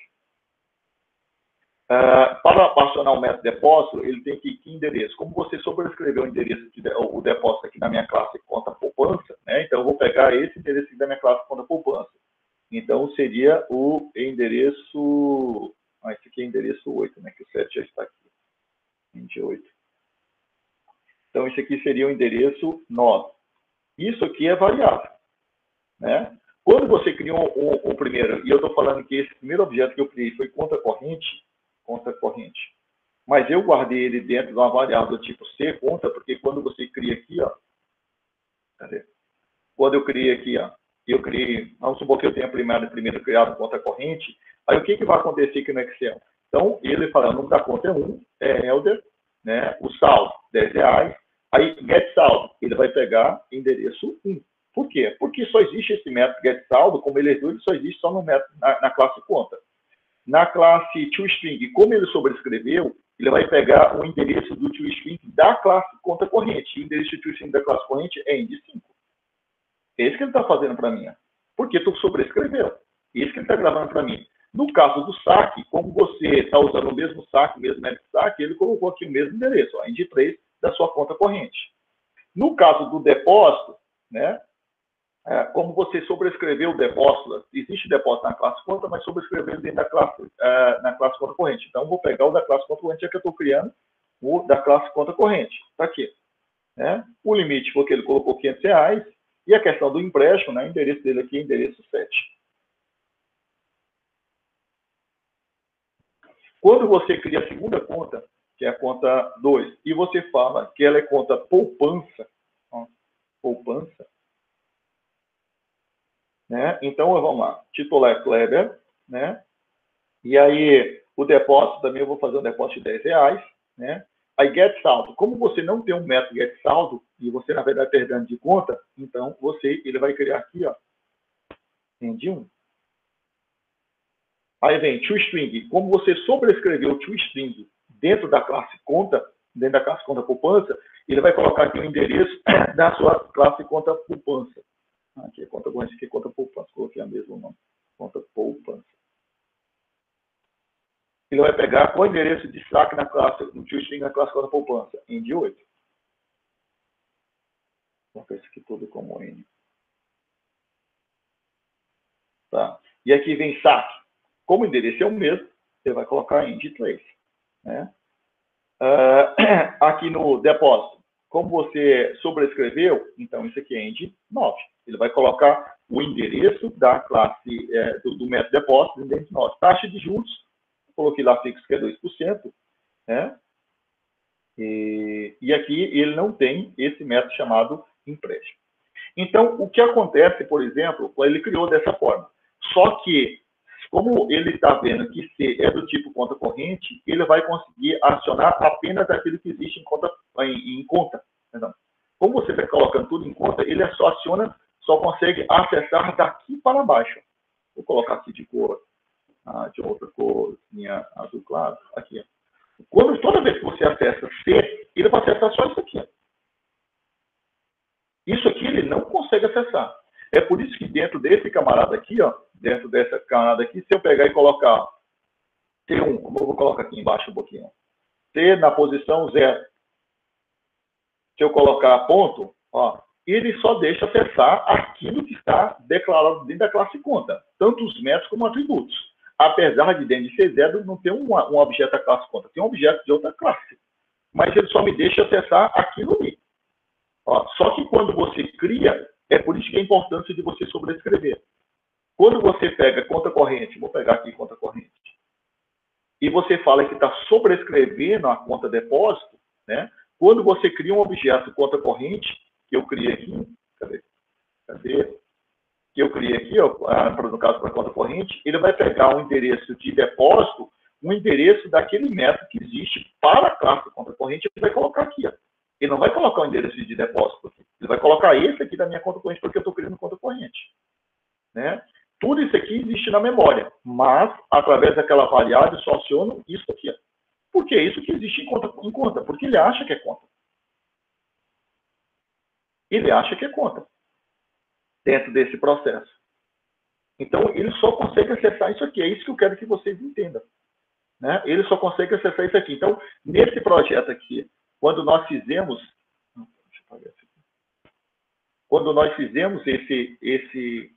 Para acionar o método depósito, ele tem que endereço. Como você sobrescreveu o endereço, o depósito aqui na minha classe conta poupança, né? Então eu vou pegar esse endereço aqui da minha classe conta poupança. Então seria o endereço. Esse aqui é endereço 8, né? Que o 7 já está aqui. 28. Então esse aqui seria o endereço 9. Isso aqui é variável, né? Quando você criou o primeiro, e eu estou falando que esse primeiro objeto que eu criei foi conta corrente, mas eu guardei ele dentro de uma variável do tipo C, conta, porque quando você cria aqui, ó, cadê? Quando eu criei aqui, ó, eu criei, vamos supor que eu tenha primeiro criado conta corrente, aí o que vai acontecer aqui no Excel? Então, ele fala, o nome da conta é 1, é Helder, né? O saldo, R$10, aí getSaldo, ele vai pegar endereço 1. Por quê? Porque só existe esse método getSaldo, como ele herdou, ele só existe só no método, na classe conta. Na classe toString, como ele sobrescreveu, ele vai pegar o endereço do toString da classe conta corrente. E o endereço do toString da classe corrente é end5. É isso que ele está fazendo para mim. Porque tu sobrescreveu. É isso que ele está gravando para mim. No caso do saque, como você está usando o mesmo saque, o mesmo método de saque, ele colocou aqui o mesmo endereço, ó, end3 da sua conta corrente. No caso do depósito, né? Como você sobrescreveu o depósito, existe depósito na classe conta, mas sobrescreveu dentro da classe, na classe conta corrente. Então, vou pegar o da classe conta corrente, que eu estou criando o da classe conta corrente. Está aqui. Né? O limite, porque ele colocou R$500, e a questão do empréstimo, né? O endereço dele aqui é endereço 7. Quando você cria a segunda conta, que é a conta 2, e você fala que ela é conta poupança, ó, poupança, né? Então, vamos lá. Titular é Kleber, né? E aí, o depósito também, eu vou fazer um depósito de R$10, né? Aí, getSaldo. Como você não tem um método getSaldo, e você, na verdade, está herdando de conta, então, ele vai criar aqui, ó, end1. Aí vem toString. Como você sobrescreveu o toString dentro da classe conta poupança, ele vai colocar aqui o endereço da sua classe conta poupança. Aqui é conta corrente, aqui é conta poupança. Coloquei a mesma nome. Conta poupança. Ele vai pegar o endereço de saque na classe, no toString na classe conta poupança, end8. Vou colocar isso aqui tudo como N. Tá? E aqui vem saque. Como o endereço é o mesmo, você vai colocar end3. Né? Aqui no depósito, como você sobrescreveu, então isso aqui é end9. Ele vai colocar o endereço da classe do método depósito em end9. Taxa de juros, coloquei lá fixo que é 2%, né? E aqui ele não tem esse método chamado empréstimo. Então, o que acontece, por exemplo, ele criou dessa forma. Só que, como ele está vendo que C é do tipo conta corrente, ele vai conseguir acionar apenas aquilo que existe em conta. Então, como você está colocando tudo em conta, ele só consegue acessar daqui para baixo. Vou colocar aqui de cor, de outra cor, minha azul claro, aqui. Toda vez que você acessa C, ele vai acessar só isso aqui. Isso aqui ele não consegue acessar. É por isso que dentro desse camarada aqui, ó, dentro dessa camarada aqui, se eu pegar e colocar T1, como eu vou colocar aqui embaixo um pouquinho, T na posição 0. Se eu colocar ponto, ó, ele só deixa acessar aquilo que está declarado dentro da classe conta, tanto os métodos como atributos. Apesar de dentro de C0 não ter um objeto da classe conta, tem um objeto de outra classe. Mas ele só me deixa acessar aquilo ali. Ó, só que quando você cria, é por isso que é a importância de você sobrescrever. Quando você pega conta corrente, vou pegar aqui conta corrente, e você fala que está sobrescrevendo a conta depósito, né? Quando você cria um objeto conta corrente, que eu criei aqui, cadê? Que eu criei aqui, ó, no caso para conta corrente, ele vai pegar o endereço de depósito, o endereço daquele método que existe para a classe conta corrente, ele vai colocar aqui. Ó. Ele não vai colocar o endereço de depósito aqui. Ele vai colocar esse aqui da minha conta corrente, porque eu estou criando conta corrente. Né? Tudo isso aqui existe na memória, mas, através daquela variável, só aciono isso aqui. Ó. Porque é isso que existe em conta, porque ele acha que é conta. Ele acha que é conta dentro desse processo. Então, ele só consegue acessar isso aqui. É isso que eu quero que vocês entendam. Né? Ele só consegue acessar isso aqui. Então, nesse projeto aqui, quando nós fizemos... Deixa eu apagar isso aqui. Quando nós fizemos esse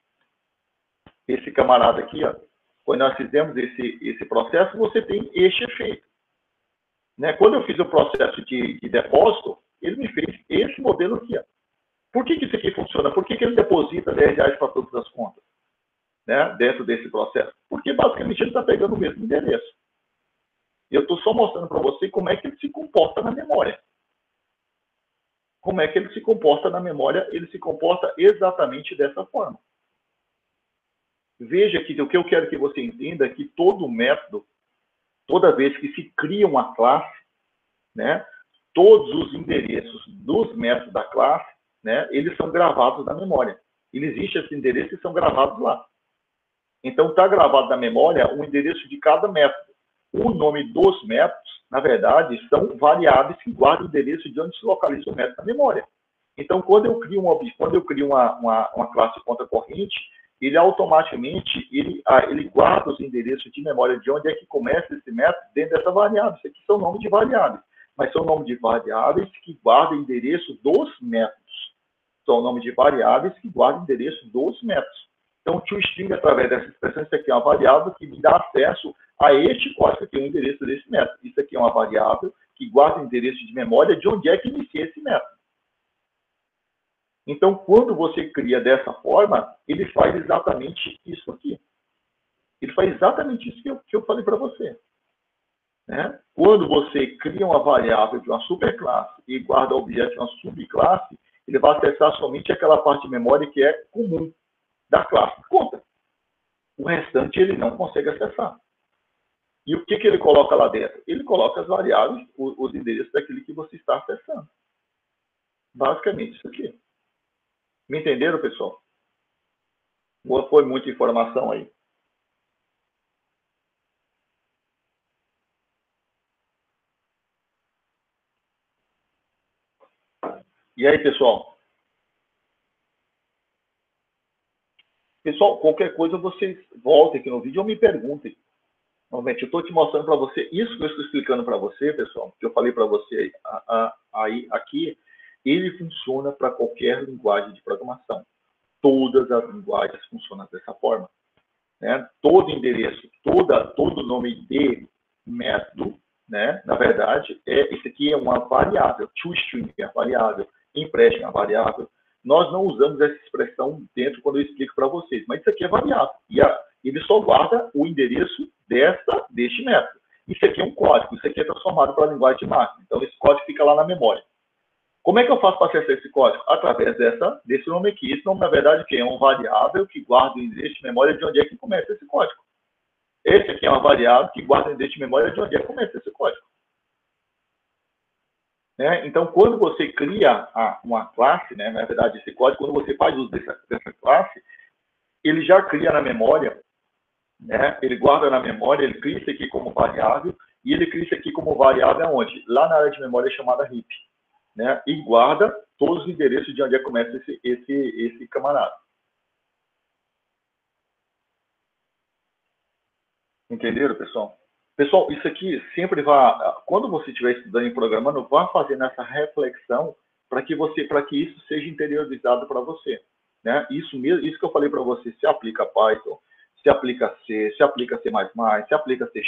camarada aqui, ó, quando nós fizemos esse processo, você tem este efeito. Né? Quando eu fiz o processo de depósito, ele me fez esse modelo aqui. Ó. Por que isso aqui funciona? Por que ele deposita R$10 para todas as contas? Né? Dentro desse processo? Porque, basicamente, ele está pegando o mesmo endereço. E eu estou só mostrando para você como é que ele se comporta na memória. Como é que ele se comporta na memória? Ele se comporta exatamente dessa forma. Veja que o que eu quero que você entenda é que todo método, toda vez que se cria uma classe, né, todos os endereços dos métodos da classe, né, eles são gravados na memória. Existem esses endereços que são gravados lá. Então, está gravado na memória o endereço de cada método. O nome dos métodos, na verdade, são variáveis que guardam o endereço de onde se localiza o método na memória. Então, quando eu crio uma classe conta corrente, ele automaticamente ele guarda os endereços de memória de onde é que começa esse método dentro dessa variável. Isso aqui são nomes de variáveis, mas são nomes de variáveis que guardam o endereço dos métodos. São nomes de variáveis que guardam o endereço dos métodos. Então, o toString, através dessa expressão, isso aqui é uma variável que me dá acesso a este código aqui, o endereço desse método. Isso aqui é uma variável que guarda o endereço de memória de onde é que inicia esse método. Então, quando você cria dessa forma, ele faz exatamente isso aqui. Ele faz exatamente isso que eu falei para você. Né? Quando você cria uma variável de uma superclasse e guarda o objeto de uma subclasse, ele vai acessar somente aquela parte de memória que é comum da classe conta. O restante ele não consegue acessar. E o que ele coloca lá dentro? Ele coloca as variáveis, os endereços daquilo que você está acessando. Basicamente isso aqui. Me entenderam, pessoal? Ou foi muita informação aí? E aí, pessoal? Pessoal, qualquer coisa vocês voltem aqui no vídeo ou me perguntem. Normalmente, eu estou te mostrando para você, isso que eu estou explicando para você, pessoal, que eu falei para você aí, aqui, ele funciona para qualquer linguagem de programação. Todas as linguagens funcionam dessa forma. Né? Todo endereço, todo nome de método, né? Na verdade, isso aqui é uma variável. ToString é uma variável, empréstimo é uma variável. Nós não usamos essa expressão dentro quando eu explico para vocês, mas isso aqui é variável. E ele só guarda o endereço deste método. Isso aqui é um código, isso aqui é transformado para a linguagem de máquina. Então, esse código fica lá na memória. Como é que eu faço para acessar esse código? Através desse nome aqui. Esse nome, na verdade, é uma variável que guarda o endereço de memória de onde é que começa esse código. Esse aqui é uma variável que guarda o endereço de memória de onde é que começa esse código. Né? Então, quando você cria uma classe, né, na verdade, esse código, quando você faz uso dessa classe, ele já cria na memória, né? Ele guarda na memória, ele cria isso aqui como variável, e ele cria isso aqui como variável aonde? Lá na área de memória chamada heap. Né? E guarda todos os endereços de onde é que começa esse camarada. Entenderam, pessoal? Pessoal, isso aqui sempre vai... Quando você estiver estudando e programando, vá fazendo essa reflexão para que isso seja interiorizado para você. Né? Isso que eu falei para você, se aplica Python, se aplica C, se aplica C++, se aplica C#,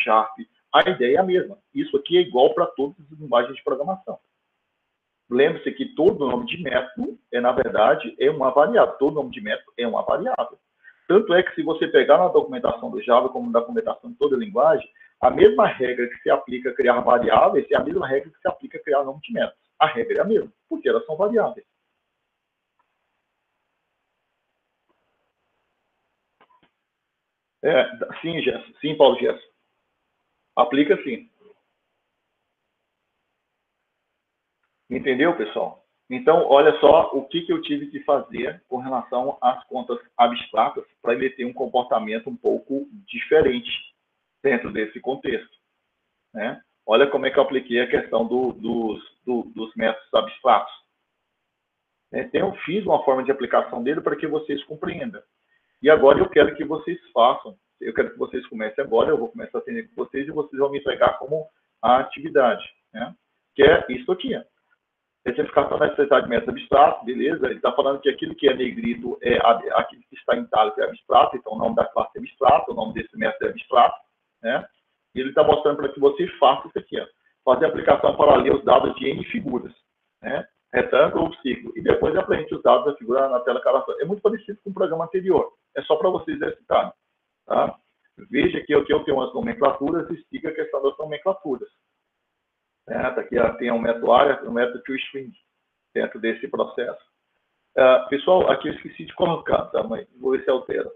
a ideia é a mesma. Isso aqui é igual para todas as linguagens de programação. Lembre-se que todo nome de método, na verdade, é uma variável. Todo nome de método é uma variável. Tanto é que se você pegar na documentação do Java, como na documentação de toda a linguagem, a mesma regra que se aplica a criar variáveis é a mesma regra que se aplica a criar nome de métodos. A regra é a mesma, porque elas são variáveis. Sim, Paulo Gerson. Aplica sim. Entendeu, pessoal? Então, olha só o que eu tive que fazer com relação às contas abstratas para ele ter um comportamento um pouco diferente dentro desse contexto, né? Olha como é que eu apliquei a questão dos métodos abstratos. Então, eu fiz uma forma de aplicação dele para que vocês compreendam. E agora eu quero que vocês façam. Eu quero que vocês comecem agora, eu vou começar a atender com vocês e vocês vão me entregar como a atividade, né? Que é isso aqui. Especificação da necessidade de método abstrato, beleza? Ele está falando que aquilo que é negrito é aquilo que está em itálico é abstrato, então o nome da classe é abstrato, o nome desse método é abstrato, né? E ele está mostrando para que você faça isso aqui, ó. Fazer a aplicação para ler os dados de N figuras, né? Retângulo ou ciclo. E depois apresente os dados da figura na tela cadastrada. É muito parecido com o programa anterior. É só para vocês exercitarem, tá? Veja que eu tenho umas nomenclaturas e explica a questão das nomenclaturas. Tá aqui tem um método área, um método toString dentro desse processo. Pessoal, aqui eu esqueci de colocar, tá? Mas vou ver se altera.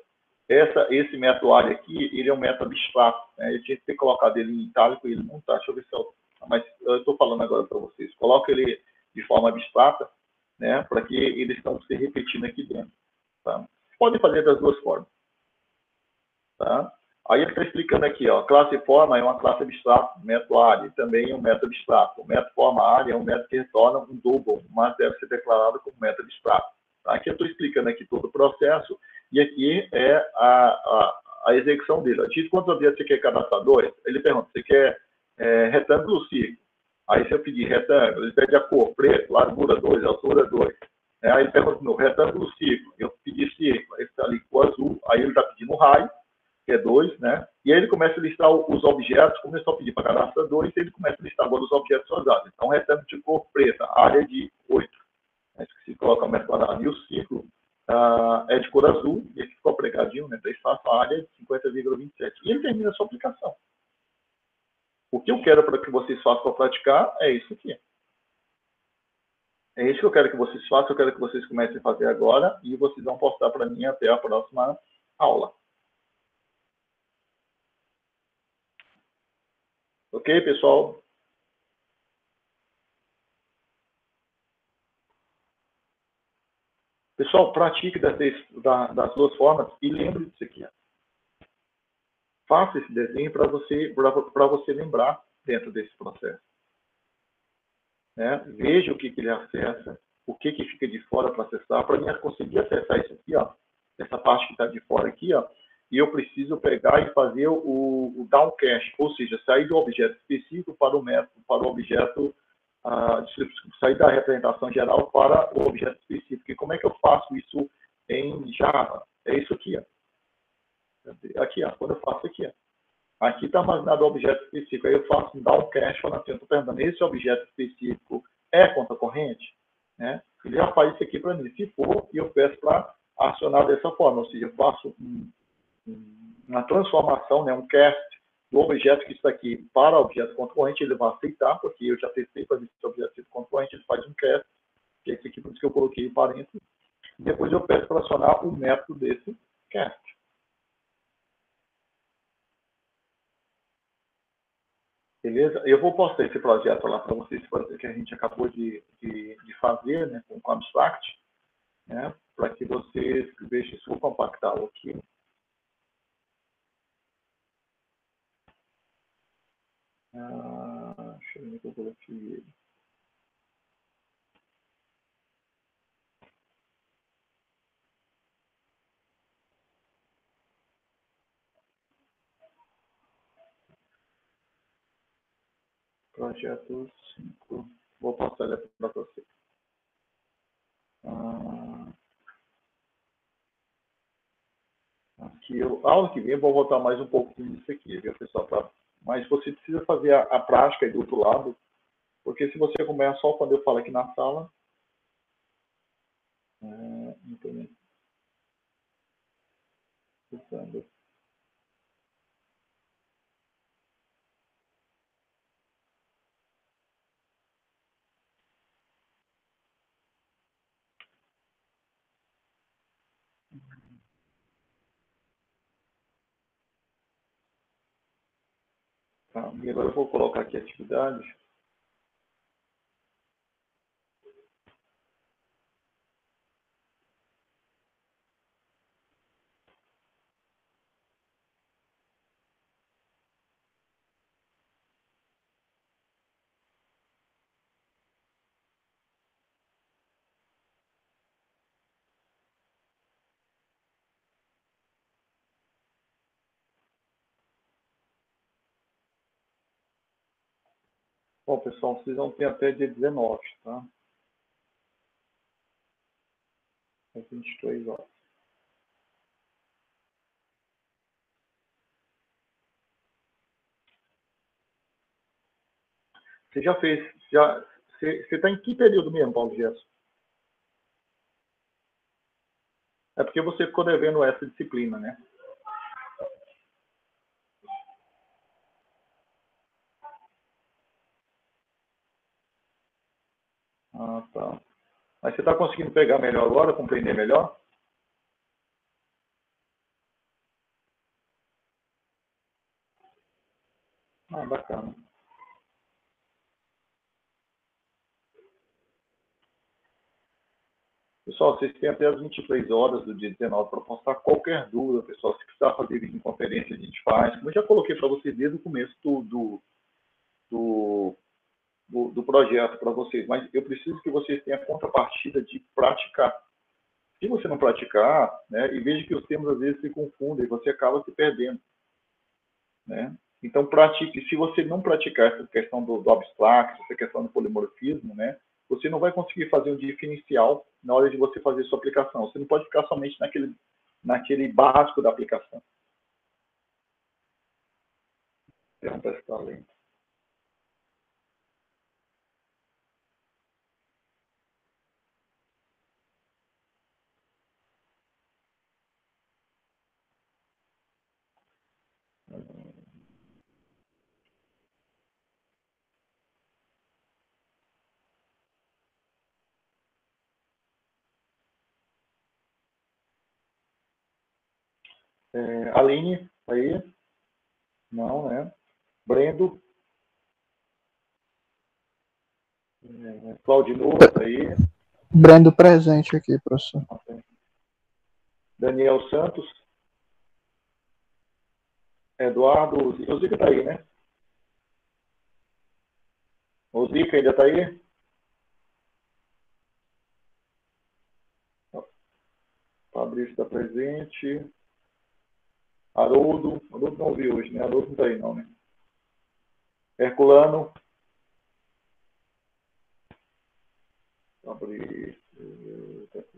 Esse método área aqui, ele é um método abstrato, né? Eu tinha que ter colocado ele em itálico e ele não está. Deixa eu ver se altera. Mas eu estou falando agora para vocês. Coloca ele de forma abstrata, né? Para que eles estão se repetindo aqui dentro. Tá? Podem fazer das duas formas. Tá? Aí ele está explicando aqui, ó, classe forma é uma classe abstrata, método área também é um método abstrato. O método forma área é um método que retorna um double, mas deve ser declarado como método abstrato. Tá? Aqui eu estou explicando aqui todo o processo e aqui é a execução dele. Diz quantos objetos você quer cadastrar? 2? Ele pergunta, você quer retângulo ou círculo? Aí se eu pedir retângulo, ele pede a cor, preto, largura 2, altura 2. Aí ele pergunta no retângulo círculo, eu pedi círculo, aí está ali com o azul, aí ele está pedindo raio, que é 2, né? E aí ele começa a listar os objetos, começou a pedir para cadastrar 2, e ele começa a listar agora os objetos usados. Então, retângulo de cor preta, área de 8. Se coloca o metro quadrado e o círculo é de cor azul, e aqui ficou pregadinho, né? Então, espaço, a área de 50,27. E ele termina a sua aplicação. O que eu quero para que vocês façam para praticar é isso aqui. É isso que eu quero que vocês façam, eu quero que vocês comecem a fazer agora, e vocês vão postar para mim até a próxima aula. Ok, pessoal? Pessoal, pratique das duas formas e lembre disso aqui. Faça esse desenho para você lembrar dentro desse processo. Né? Veja o que ele acessa, o que fica de fora para acessar, para mim conseguir acessar isso aqui, ó, essa parte que está de fora aqui, ó, e eu preciso pegar e fazer o downcache, ou seja, sair do objeto específico para o método, para o objeto, sair da representação geral para o objeto específico. E como é que eu faço isso em Java? É isso aqui, ó. Aqui, ó, quando eu faço aqui, ó. Aqui está armazenado o objeto específico. Aí eu faço um downcache, falando assim, eu estou perguntando, esse objeto específico é conta corrente? Né? Ele já faz isso aqui para mim. Se for, eu peço para acionar dessa forma. Ou seja, eu faço uma transformação, né, um cast do objeto que está aqui para o objeto conta corrente. Ele vai aceitar, porque eu já testei para ver se o objeto é conta corrente. Ele faz um cast, que é esse aqui, por isso que eu coloquei o parênteses. Depois eu peço para acionar o método desse cast. Beleza? Eu vou postar esse projeto lá para vocês, que a gente acabou de fazer, né, com o Abstract, né, para que vocês vejam se eu compactá-lo aqui. Deixa eu ver que eu coloquei ele. Projeto 5. Vou postar ele para vocês. Aqui aula que vem eu vou voltar mais um pouquinho disso aqui, viu, pessoal? Mas você precisa fazer a prática aí do outro lado, porque se você acompanhar só quando eu falo aqui na sala, não tem nem. Tá, e agora eu vou colocar aqui atividades. Bom, pessoal, vocês vão ter até dia 19, tá? Às 23 horas. Você já fez, você está em que período mesmo, Paulo Gerson? É porque você ficou devendo essa disciplina, né? Ah, tá. Mas você está conseguindo pegar melhor agora, compreender melhor? Ah, bacana. Pessoal, vocês têm até as 23 horas do dia 19 para postar qualquer dúvida, pessoal. Se precisar fazer videoconferência, a gente faz. Como eu já coloquei para vocês desde o começo do, do projeto para vocês, mas eu preciso que vocês tenham a contrapartida de praticar. Se você não praticar, né, e veja que os termos às vezes se confundem, você acaba se perdendo, né? Então, pratique. Se você não praticar essa questão do abstract, essa questão do polimorfismo, né, você não vai conseguir fazer um diferencial na hora de você fazer sua aplicação. Você não pode ficar somente naquele básico da aplicação. Então, prestar lento. Aline, aí? Não, né? Brendo. Claudinho, aí? Brendo presente aqui, professor. Okay. Daniel Santos. Eduardo. O Zica está aí, né? O Zica ainda está aí? Fabrício está presente. Haroldo não ouviu hoje, né? Haroldo não está aí, não, né? Herculano. Fabrício.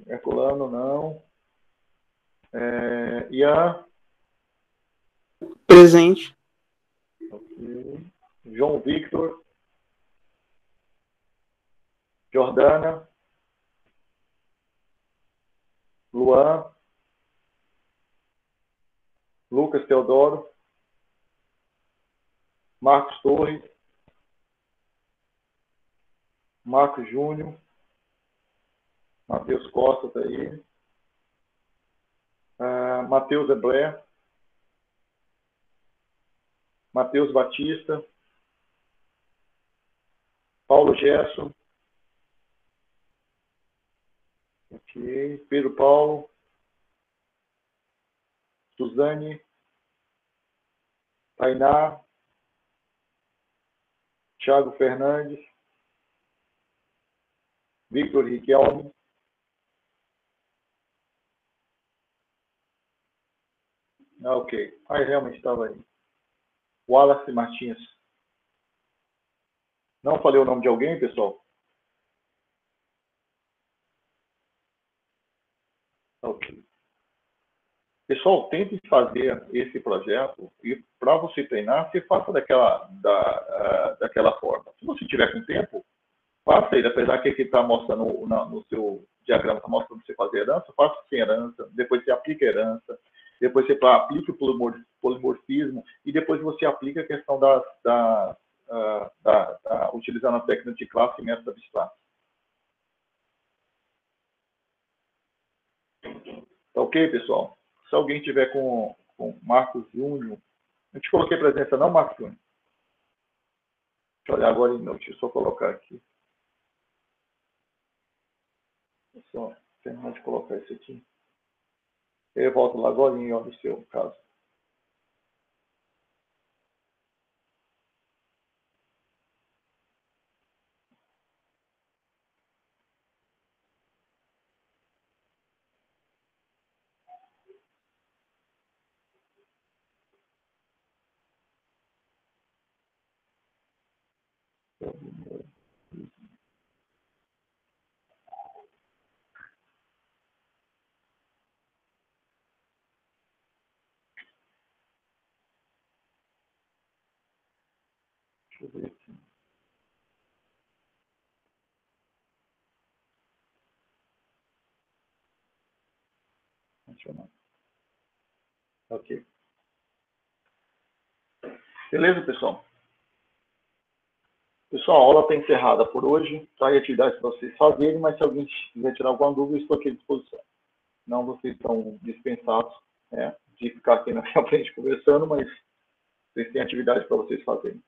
Herculano, não. Ian. Presente. Okay. João Victor. Jordana. Luan. Lucas Teodoro. Marcos Torres. Marcos Júnior. Matheus Costa está aí. Matheus Eblé. Matheus Batista. Paulo Gerson. Ok. Pedro Paulo. Suzane. Tainá. Thiago Fernandes. Victor Riquelme. Ok. Aí realmente estava aí. Wallace Martins. Não falei o nome de alguém, pessoal? Ok. Pessoal, tente fazer esse projeto e para você treinar, você faça daquela forma. Se você tiver com tempo, faça ele, apesar que aqui está mostrando no seu diagrama, está mostrando você fazer herança, faça sem herança, depois você aplica herança, depois você aplica o polimorfismo e depois você aplica a questão utilizando a técnica de classe e método abstrato. Tá ok, pessoal? Se alguém tiver com Marcos Júnior, eu te coloquei presença não, Marcos Júnior? Deixa eu olhar agora, não, deixa eu só colocar aqui. Deixa eu só terminar de colocar isso aqui. Eu volto lá agora e olho o seu caso. Deixa eu ver aqui. Adicionar. Ok. Beleza, pessoal? Pessoal, a aula está encerrada por hoje. Tá aí atividades para vocês fazerem, mas se alguém quiser tirar alguma dúvida, estou aqui à disposição. Não, vocês estão dispensados, né, de ficar aqui na minha frente conversando, mas vocês têm atividades para vocês fazerem.